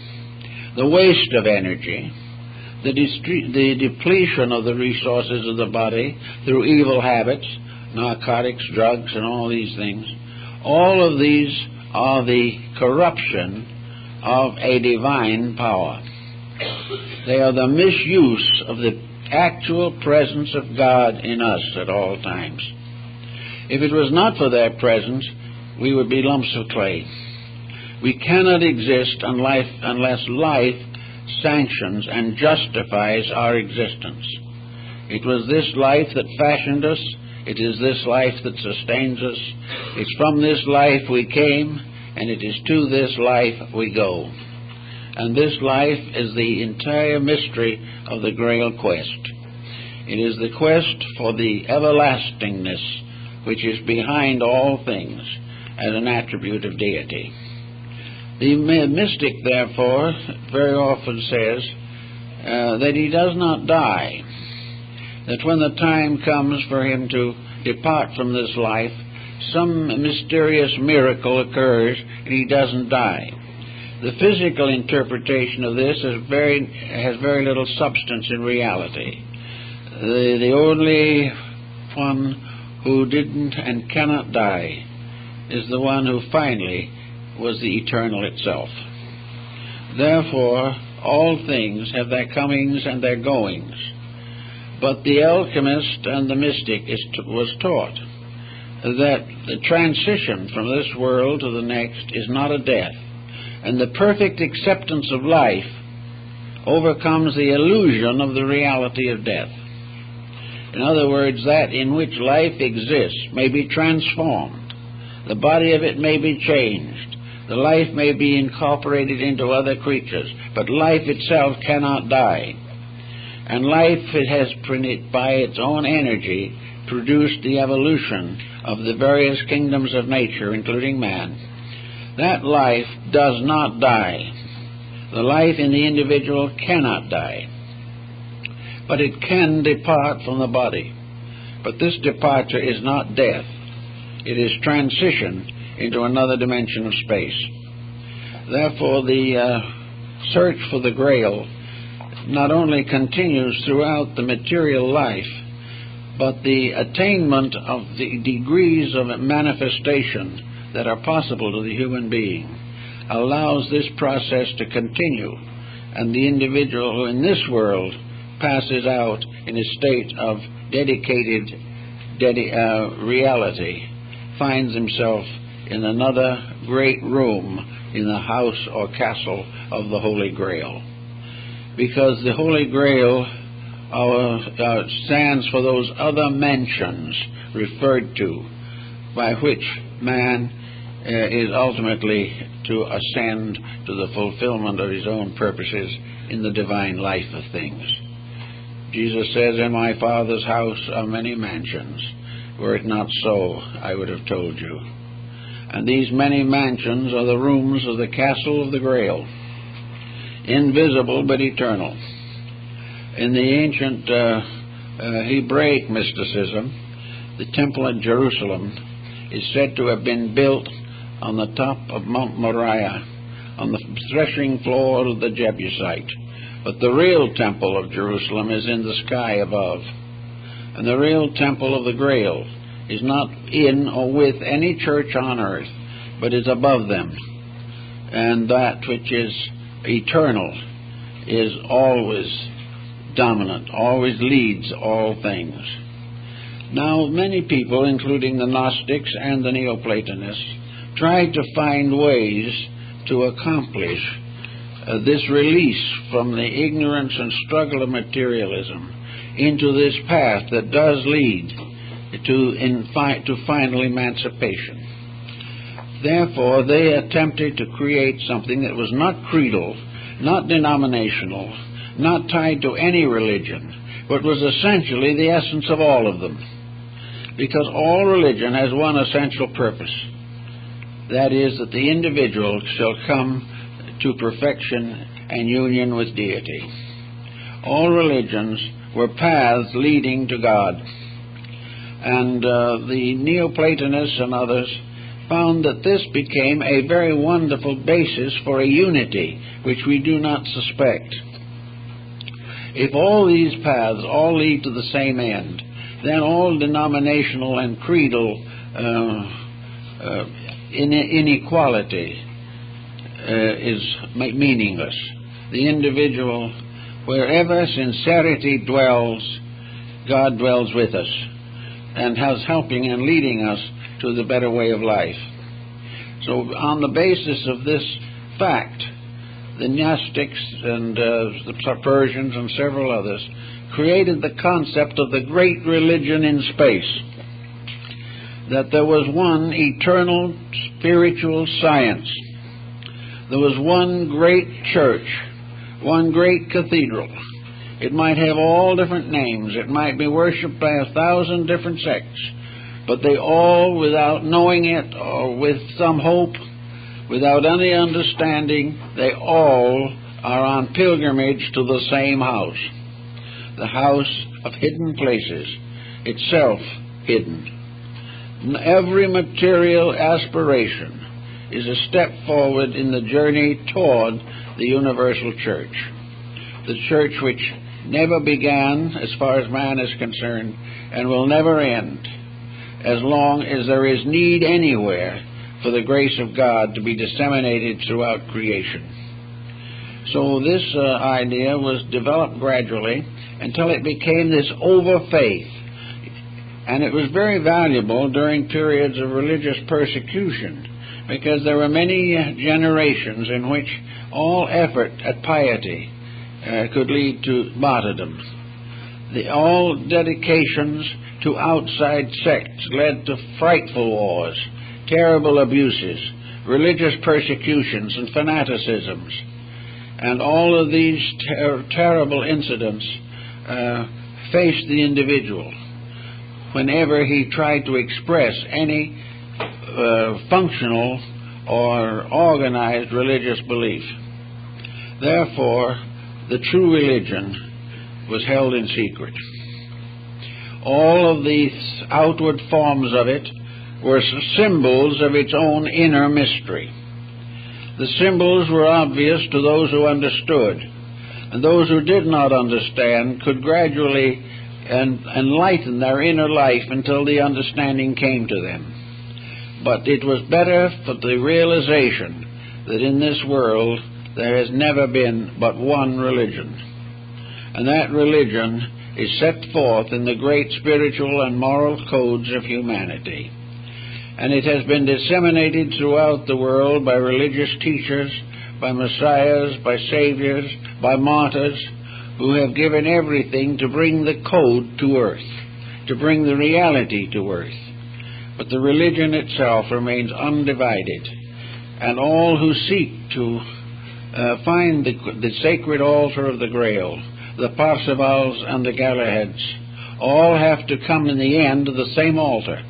B: The waste of energy, the depletion of the resources of the body through evil habits, narcotics, drugs, and all these things, all of these are the corruption of a divine power. They are the misuse of the actual presence of God in us at all times. If it was not for their presence, we would be lumps of clay. We cannot exist unless life sanctions and justifies our existence. It was this life that fashioned us. It is this life that sustains us. It's from this life we came, and it is to this life we go. And this life is the entire mystery of the Grail quest. It is the quest for the everlastingness which is behind all things as an attribute of deity. The mystic, therefore, very often says that he does not die, that when the time comes for him to depart from this life, some mysterious miracle occurs and he doesn't die. The physical interpretation of this has very little substance in reality. The only one who didn't and cannot die is the one who finally was the eternal itself. Therefore, all things have their comings and their goings. But the alchemist and the mystic was taught that the transition from this world to the next is not a death, and the perfect acceptance of life overcomes the illusion of the reality of death. In other words, that in which life exists may be transformed. The body of it may be changed. The life may be incorporated into other creatures, but life itself cannot die. And life has, by its own energy, produced the evolution of the various kingdoms of nature, including man. That life does not die. The life in the individual cannot die. But it can depart from the body. But this departure is not death. It is transition into another dimension of space. Therefore, the search for the Grail not only continues throughout the material life, but the attainment of the degrees of manifestation that are possible to the human being allows this process to continue, and the individual who in this world passes out in a state of dedicated reality finds himself in another great room in the house or castle of the Holy Grail. Because the Holy Grail stands for those other mansions referred to by which man is ultimately to ascend to the fulfillment of his own purposes in the divine life of things. Jesus says, "In my Father's house are many mansions. Were it not so, I would have told you." And these many mansions are the rooms of the castle of the Grail, invisible but eternal. In the ancient Hebraic mysticism, the temple at Jerusalem is said to have been built on the top of Mount Moriah, on the threshing floor of the Jebusite. But the real temple of Jerusalem is in the sky above. And the real temple of the Grail is not in or with any church on earth, but is above them. And that which is eternal is always dominant, always leads all things. Now, many people, including the Gnostics and the Neoplatonists, tried to find ways to accomplish this release from the ignorance and struggle of materialism into this path that does lead to final emancipation. Therefore, they attempted to create something that was not creedal, not denominational, not tied to any religion, but was essentially the essence of all of them. Because all religion has one essential purpose. That is, that the individual shall come to perfection and union with deity. All religions were paths leading to God. And the Neoplatonists and others found that this became a very wonderful basis for a unity which we do not suspect. If all these paths all lead to the same end, then all denominational and creedal inequality is meaningless. The individual, wherever sincerity dwells, God dwells with us and has helping and leading us to the better way of life. So on the basis of this fact, the Gnostics and the Persians and several others created the concept of the great religion in space, that there was one eternal spiritual science. There was one great church, one great cathedral. It might have all different names. It might be worshipped by 1,000 different sects. But they all, without knowing it or with some hope, without any understanding, they all are on pilgrimage to the same house. The house of hidden places, itself hidden. Every material aspiration is a step forward in the journey toward the universal church. The church which never began, as far as man is concerned, and will never end, as long as there is need anywhere for the grace of God to be disseminated throughout creation. So this idea was developed gradually until it became this over-faith. And it was very valuable during periods of religious persecution, because there were many generations in which all effort at piety could lead to martyrdom. All dedications to outside sects led to frightful wars, terrible abuses, religious persecutions, and fanaticisms. And all of these terrible incidents faced the individual whenever he tried to express any functional or organized religious belief. Therefore, the true religion was held in secret. All of these outward forms of it were symbols of its own inner mystery. The symbols were obvious to those who understood, and those who did not understand could gradually enlighten their inner life until the understanding came to them. But it was better for the realization that in this world there has never been but one religion, and that religion is set forth in the great spiritual and moral codes of humanity. And it has been disseminated throughout the world by religious teachers, by messiahs, by saviors, by martyrs, who have given everything to bring the code to earth, to bring the reality to earth. But the religion itself remains undivided, and all who seek to find the sacred altar of the Grail, the Parsifals and the Galahads, all have to come in the end to the same altar.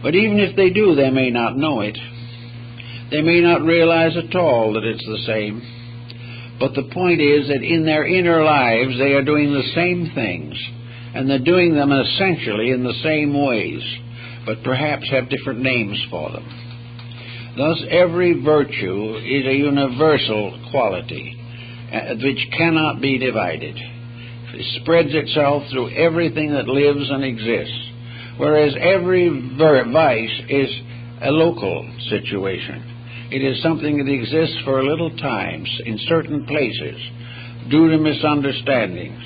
B: But even if they do, they may not know it. They may not realize at all that it's the same. But the point is that in their inner lives they are doing the same things, and they're doing them essentially in the same ways, but perhaps have different names for them. Thus, every virtue is a universal quality which cannot be divided. It spreads itself through everything that lives and exists, whereas every vice is a local situation. It is something that exists for a little time in certain places due to misunderstandings.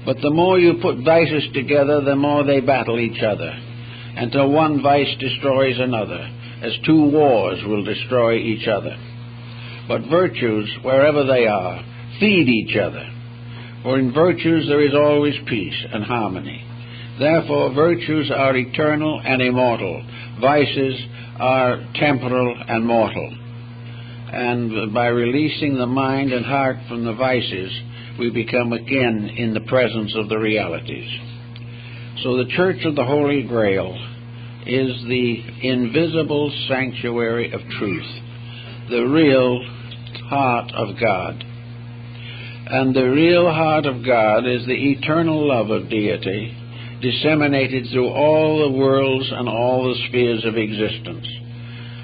B: But the more you put vices together, the more they battle each other, until one vice destroys another, as two wars will destroy each other. But virtues, wherever they are, feed each other. For in virtues there is always peace and harmony. Therefore, virtues are eternal and immortal. Vices are temporal and mortal. And by releasing the mind and heart from the vices, we become again in the presence of the realities. So the Church of the Holy Grail is the invisible sanctuary of truth, the real heart of God. And the real heart of God is the eternal love of deity, disseminated through all the worlds and all the spheres of existence.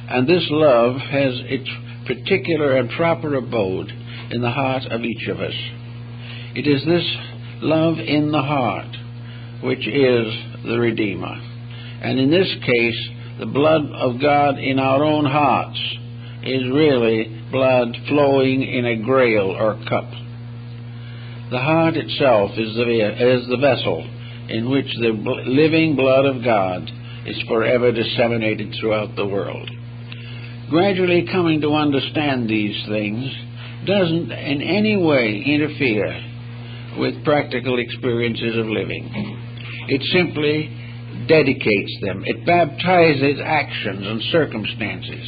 B: And this love has its particular and proper abode in the heart of each of us. It is this love in the heart which is the Redeemer. And in this case, the blood of God in our own hearts is really blood flowing in a grail or cup. The heart itself is the vessel in which the living blood of God is forever disseminated throughout the world. Gradually coming to understand these things doesn't in any way interfere with practical experiences of living. It simply dedicates them. It baptizes actions and circumstances.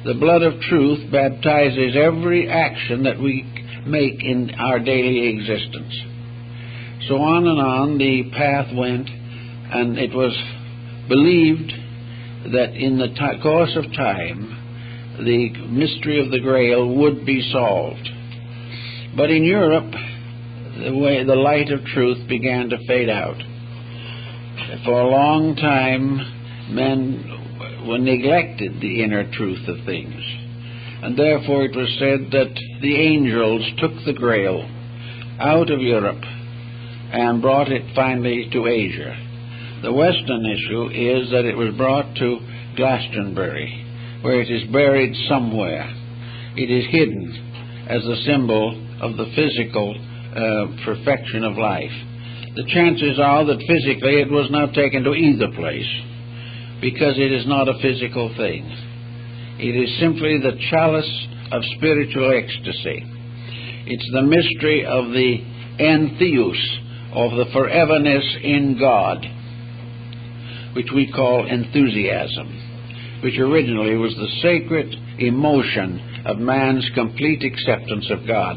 B: The blood of truth baptizes every action that we make in our daily existence. So on the path went, and it was believed that in the course of time the mystery of the Grail would be solved. But in Europe, the light of truth began to fade out. For a long time, men neglected the inner truth of things, and therefore it was said that the angels took the Grail out of Europe and brought it finally to Asia. The Western issue is that it was brought to Glastonbury, where it is buried somewhere. It is hidden as a symbol of the physical perfection of life. The chances are that physically it was not taken to either place, because it is not a physical thing. It is simply the chalice of spiritual ecstasy. It's the mystery of the entheos, of the foreverness in God, which we call enthusiasm, which originally was the sacred emotion of man's complete acceptance of God.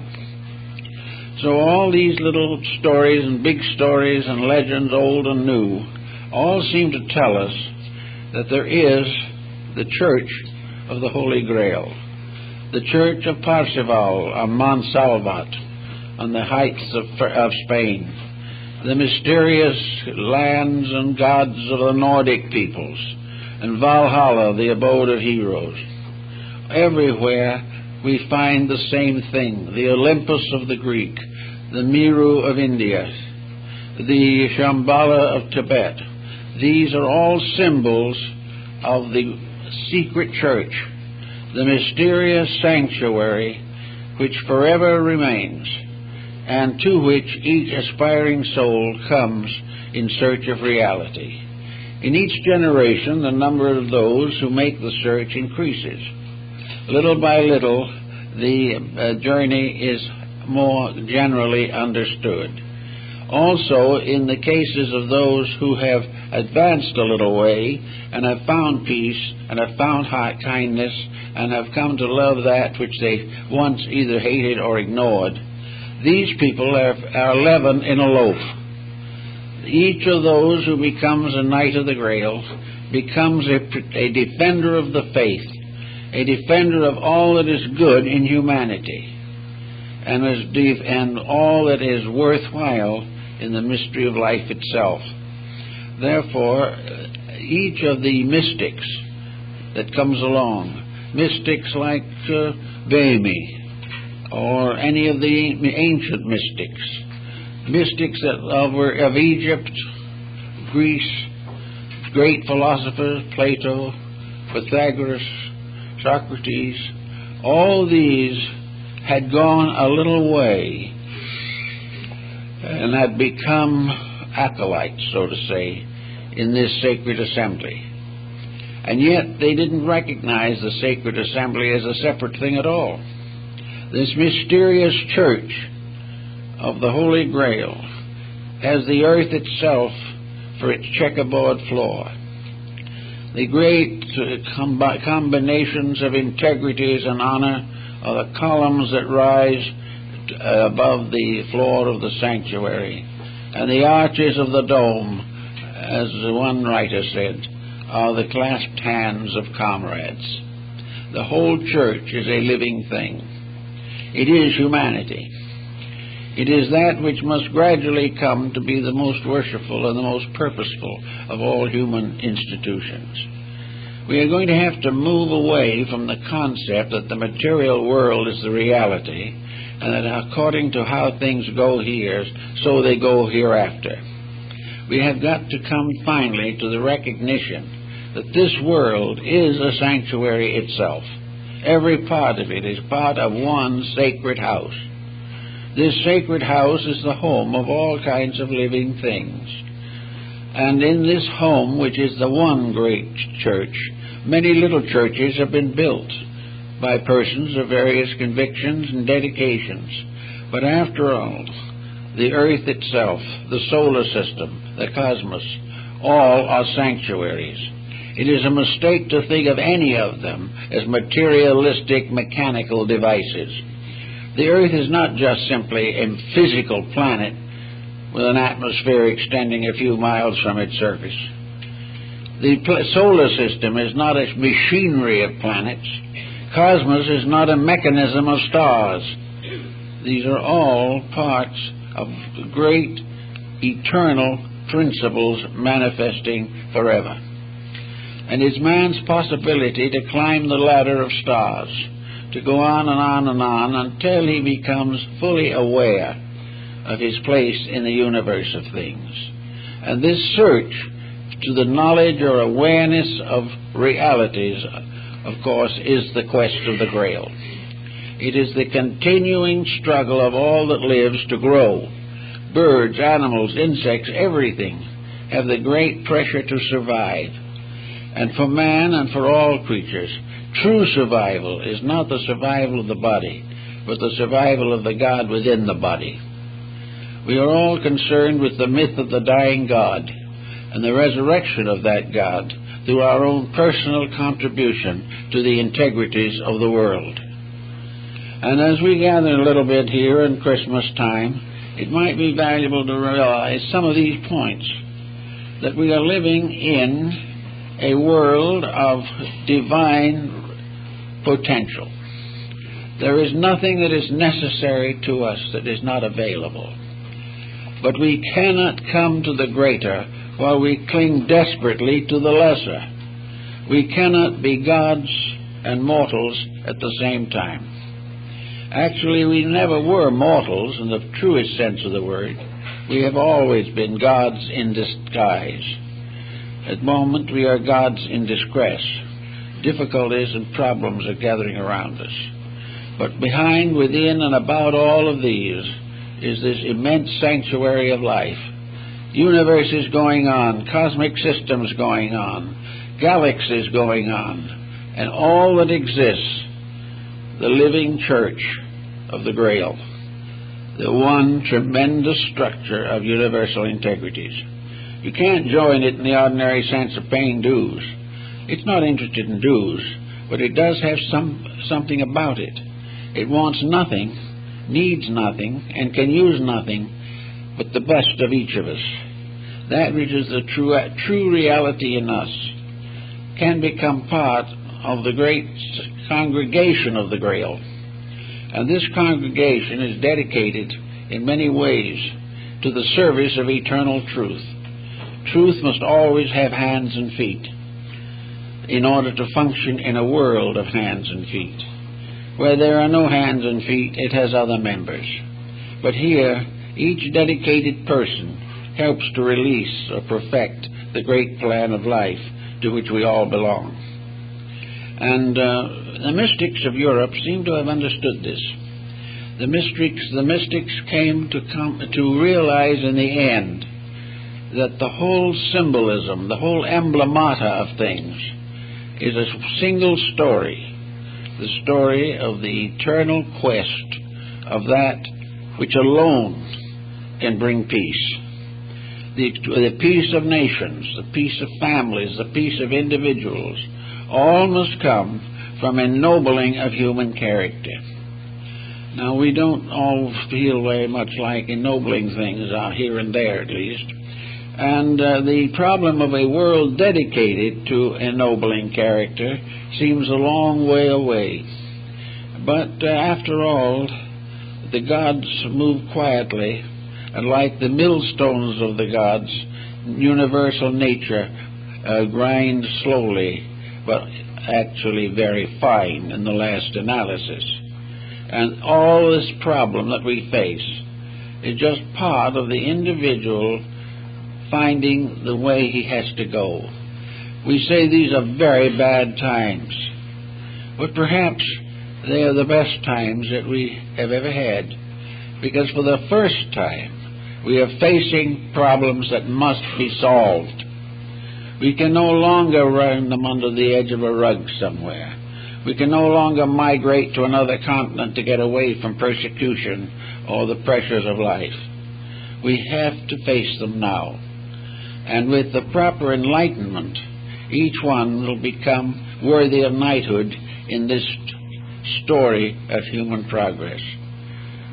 B: So all these little stories and big stories and legends, old and new, all seem to tell us that there is the Church of the Holy Grail, the Church of Parzival on Montsalvat, on the heights of Spain, the mysterious lands and gods of the Nordic peoples, and Valhalla, the abode of heroes. Everywhere we find the same thing: the Olympus of the Greek, the Meru of India, the Shambhala of Tibet. These are all symbols of the secret church, the mysterious sanctuary which forever remains, and to which each aspiring soul comes in search of reality. In each generation, the number of those who make the search increases. Little by little, the journey is more generally understood. Also, in the cases of those who have advanced a little way and have found peace and have found kindness and have come to love that which they once either hated or ignored, these people are leaven in a loaf. Each of those who becomes a knight of the Grail becomes a defender of the faith, a defender of all that is good in humanity, and all that is worthwhile in the mystery of life itself. Therefore, each of the mystics that comes along, mystics like Bami, or any of the ancient mystics of Egypt, Greece, great philosophers, Plato, Pythagoras, Socrates, all these had gone a little way and had become acolytes, so to say, in this sacred assembly. And yet they didn't recognize the sacred assembly as a separate thing at all. This mysterious church of the Holy Grail, as the earth itself for its checkerboard floor. The great combinations of integrities and honor are the columns that rise above the floor of the sanctuary, and the arches of the dome, as one writer said, are the clasped hands of comrades. The whole church is a living thing. It is humanity. It is that which must gradually come to be the most worshipful and the most purposeful of all human institutions. We are going to have to move away from the concept that the material world is the reality, and that according to how things go here, so they go hereafter. We have got to come finally to the recognition that this world is a sanctuary itself. Every part of it is part of one sacred house. This sacred house is the home of all kinds of living things. And in this home, which is the one great church, many little churches have been built by persons of various convictions and dedications. But after all, the earth itself, the solar system, the cosmos, all are sanctuaries. It is a mistake to think of any of them as materialistic, mechanical devices. The earth is not just simply a physical planet with an atmosphere extending a few miles from its surface. The solar system is not a machinery of planets. Cosmos is not a mechanism of stars. These are all parts of great eternal principles manifesting forever. And it's man's possibility to climb the ladder of stars, to go on and on and on until he becomes fully aware of his place in the universe of things. And this search to the knowledge or awareness of realities, of course, is the quest of the Grail. It is the continuing struggle of all that lives to grow. Birds, animals, insects, everything have the great pressure to survive. And for man and for all creatures, true survival is not the survival of the body, but the survival of the God within the body. We are all concerned with the myth of the dying God and the resurrection of that God through our own personal contribution to the integrities of the world. And as we gather a little bit here in Christmas time, it might be valuable to realize some of these points, that we are living in a world of divine potential. There is nothing that is necessary to us that is not available. But we cannot come to the greater while we cling desperately to the lesser. We cannot be gods and mortals at the same time. Actually, we never were mortals in the truest sense of the word. We have always been gods in disguise. At the moment, we are gods in distress. Difficulties and problems are gathering around us. But behind, within, and about all of these is this immense sanctuary of life. Universes going on, cosmic systems going on, galaxies going on, and all that exists, the living church of the Grail, the one tremendous structure of universal integrities. You can't join it in the ordinary sense of paying dues. It's not interested in dues, but it does have something about it. It wants nothing, needs nothing, and can use nothing but the best of each of us. That which is the true reality in us can become part of the great congregation of the Grail. And this congregation is dedicated in many ways to the service of eternal truth. Truth must always have hands and feet in order to function in a world of hands and feet. Where there are no hands and feet, it has other members. But here, each dedicated person helps to release or perfect the great plan of life to which we all belong. And the mystics of Europe seem to have understood this. The mystics came to realize in the end that the whole symbolism, the whole emblemata of things is a single story, the story of the eternal quest of that which alone can bring peace. the peace of nations, the peace of families, the peace of individuals, all must come from ennobling of human character. Now, we don't all feel very much like ennobling things out here and there, at least. And the problem of a world dedicated to ennobling character seems a long way away. But after all, the gods move quietly, and like the millstones of the gods, universal nature grinds slowly, but actually very fine in the last analysis. And all this problem that we face is just part of the individual finding the way he has to go. We say these are very bad times, but perhaps they are the best times that we have ever had, because for the first time we are facing problems that must be solved. We can no longer run them under the edge of a rug somewhere. We can no longer migrate to another continent to get away from persecution or the pressures of life. We have to face them now. And with the proper enlightenment, each one will become worthy of knighthood in this story of human progress.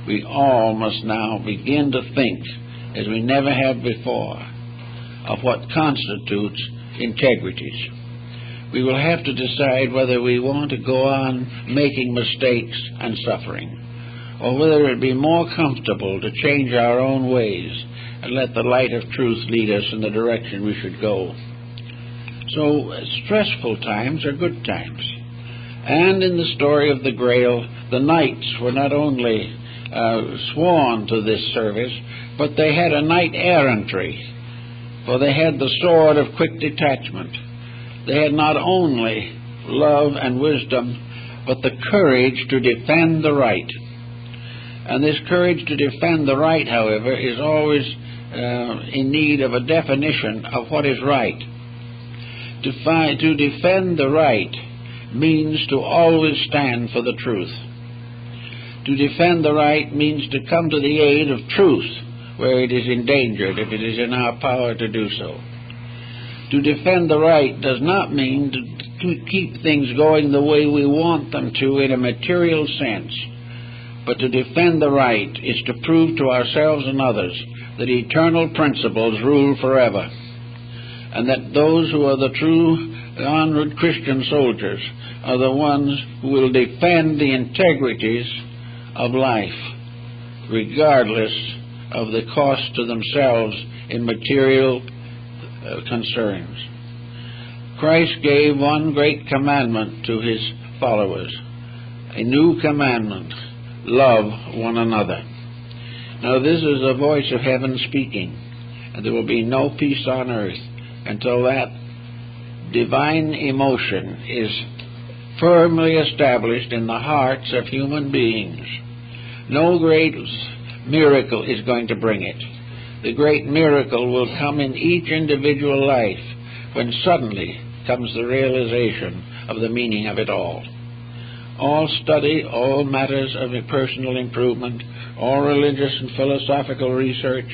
B: We all must now begin to think, as we never have before, of what constitutes integrities. We will have to decide whether we want to go on making mistakes and suffering, or whether it would be more comfortable to change our own ways and let the light of truth lead us in the direction we should go. So stressful times are good times. And in the story of the Grail, the knights were not only sworn to this service, but they had a knight errantry, for they had the sword of quick detachment. They had not only love and wisdom, but the courage to defend the right. And this courage to defend the right, however, is always in need of a definition of what is right. To defend the right means to always stand for the truth. To defend the right means to come to the aid of truth where it is endangered, if it is in our power to do so. To defend the right does not mean to keep things going the way we want them to in a material sense, but to defend the right is to prove to ourselves and others that eternal principles rule forever, and that those who are the true honored Christian soldiers are the ones who will defend the integrities of life, regardless of the cost to themselves in material concerns. Christ gave one great commandment to his followers, a new commandment: love one another. Now this is the voice of heaven speaking, and there will be no peace on earth until that divine emotion is firmly established in the hearts of human beings. No great miracle is going to bring it. The great miracle will come in each individual life when suddenly comes the realization of the meaning of it all. All study, all matters of personal improvement, all religious and philosophical research,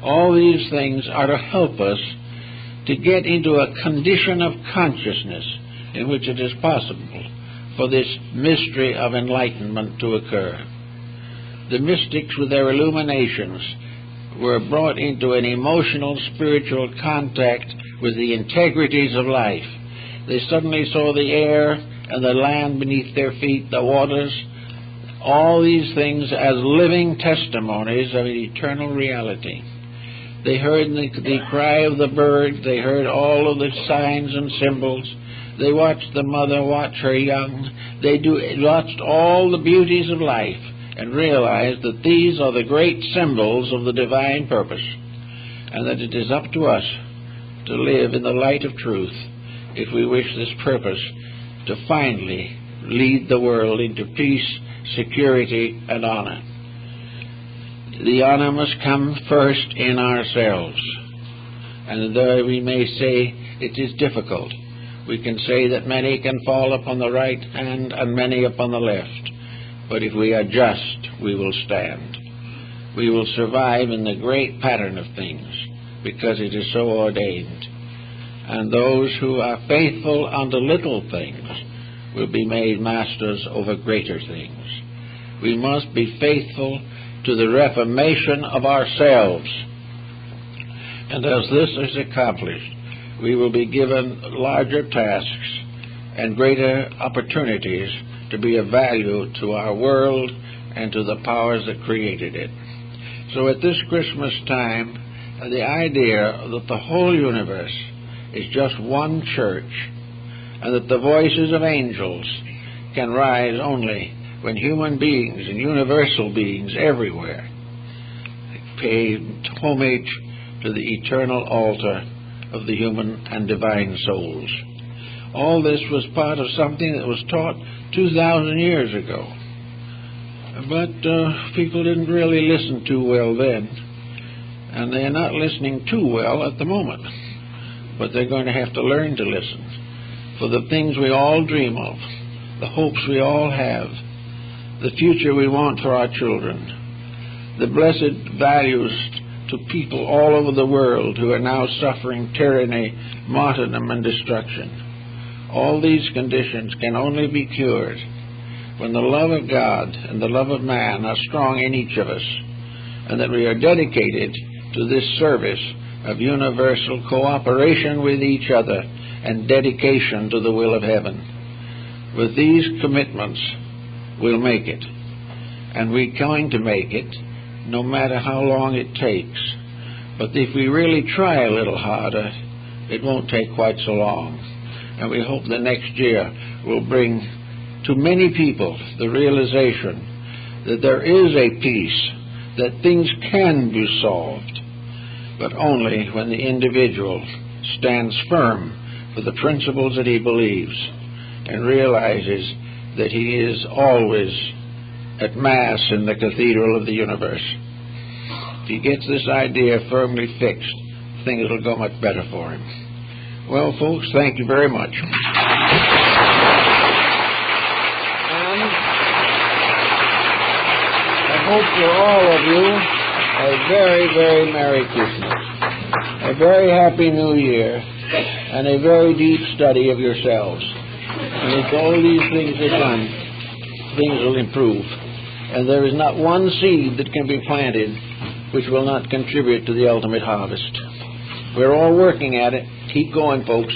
B: all these things are to help us to get into a condition of consciousness in which it is possible for this mystery of enlightenment to occur. The mystics, with their illuminations, were brought into an emotional, spiritual contact with the integrities of life. They suddenly saw the air and the land beneath their feet, the waters, all these things as living testimonies of eternal reality. They heard the cry of the bird. They heard all of the signs and symbols. They watched the mother watch her young. They watched all the beauties of life and realized that these are the great symbols of the divine purpose, and that it is up to us to live in the light of truth if we wish this purpose to finally lead the world into peace, security, and honor. The honor must come first in ourselves. And though we may say it is difficult, we can say that many can fall upon the right hand and many upon the left. But if we are just, we will stand. We will survive in the great pattern of things. because it is so ordained. And those who are faithful unto little things will be made masters over greater things. We must be faithful to the reformation of ourselves. And as this is accomplished, we will be given larger tasks and greater opportunities to be of value to our world and to the powers that created it. So at this Christmas time, the idea that the whole universe is just one church, and that the voices of angels can rise only when human beings and universal beings everywhere pay homage to the eternal altar of the human and divine souls. All this was part of something that was taught 2,000 years ago. But people didn't really listen too well then, and they're not listening too well at the moment. But they're going to have to learn to listen. For the things we all dream of, the hopes we all have, the future we want for our children, the blessed values to people all over the world who are now suffering tyranny, martyrdom, and destruction. All these conditions can only be cured when the love of God and the love of man are strong in each of us, and that we are dedicated to this service of universal cooperation with each other and dedication to the will of heaven. With these commitments, we'll make it. And we're going to make it, no matter how long it takes. But if we really try a little harder, it won't take quite so long. And we hope the next year will bring to many people the realization that there is a peace, that things can be solved, but only when the individual stands firm for the principles that he believes and realizes that he is always at Mass in the cathedral of the universe. If he gets this idea firmly fixed, things will go much better for him. Well, folks, thank you very much. And I hope for all of you a very, very Merry Christmas, a very Happy New Year, and a very deep study of yourselves. And if all these things are done, things will improve. And there is not one seed that can be planted which will not contribute to the ultimate harvest. We're all working at it. Keep going, folks.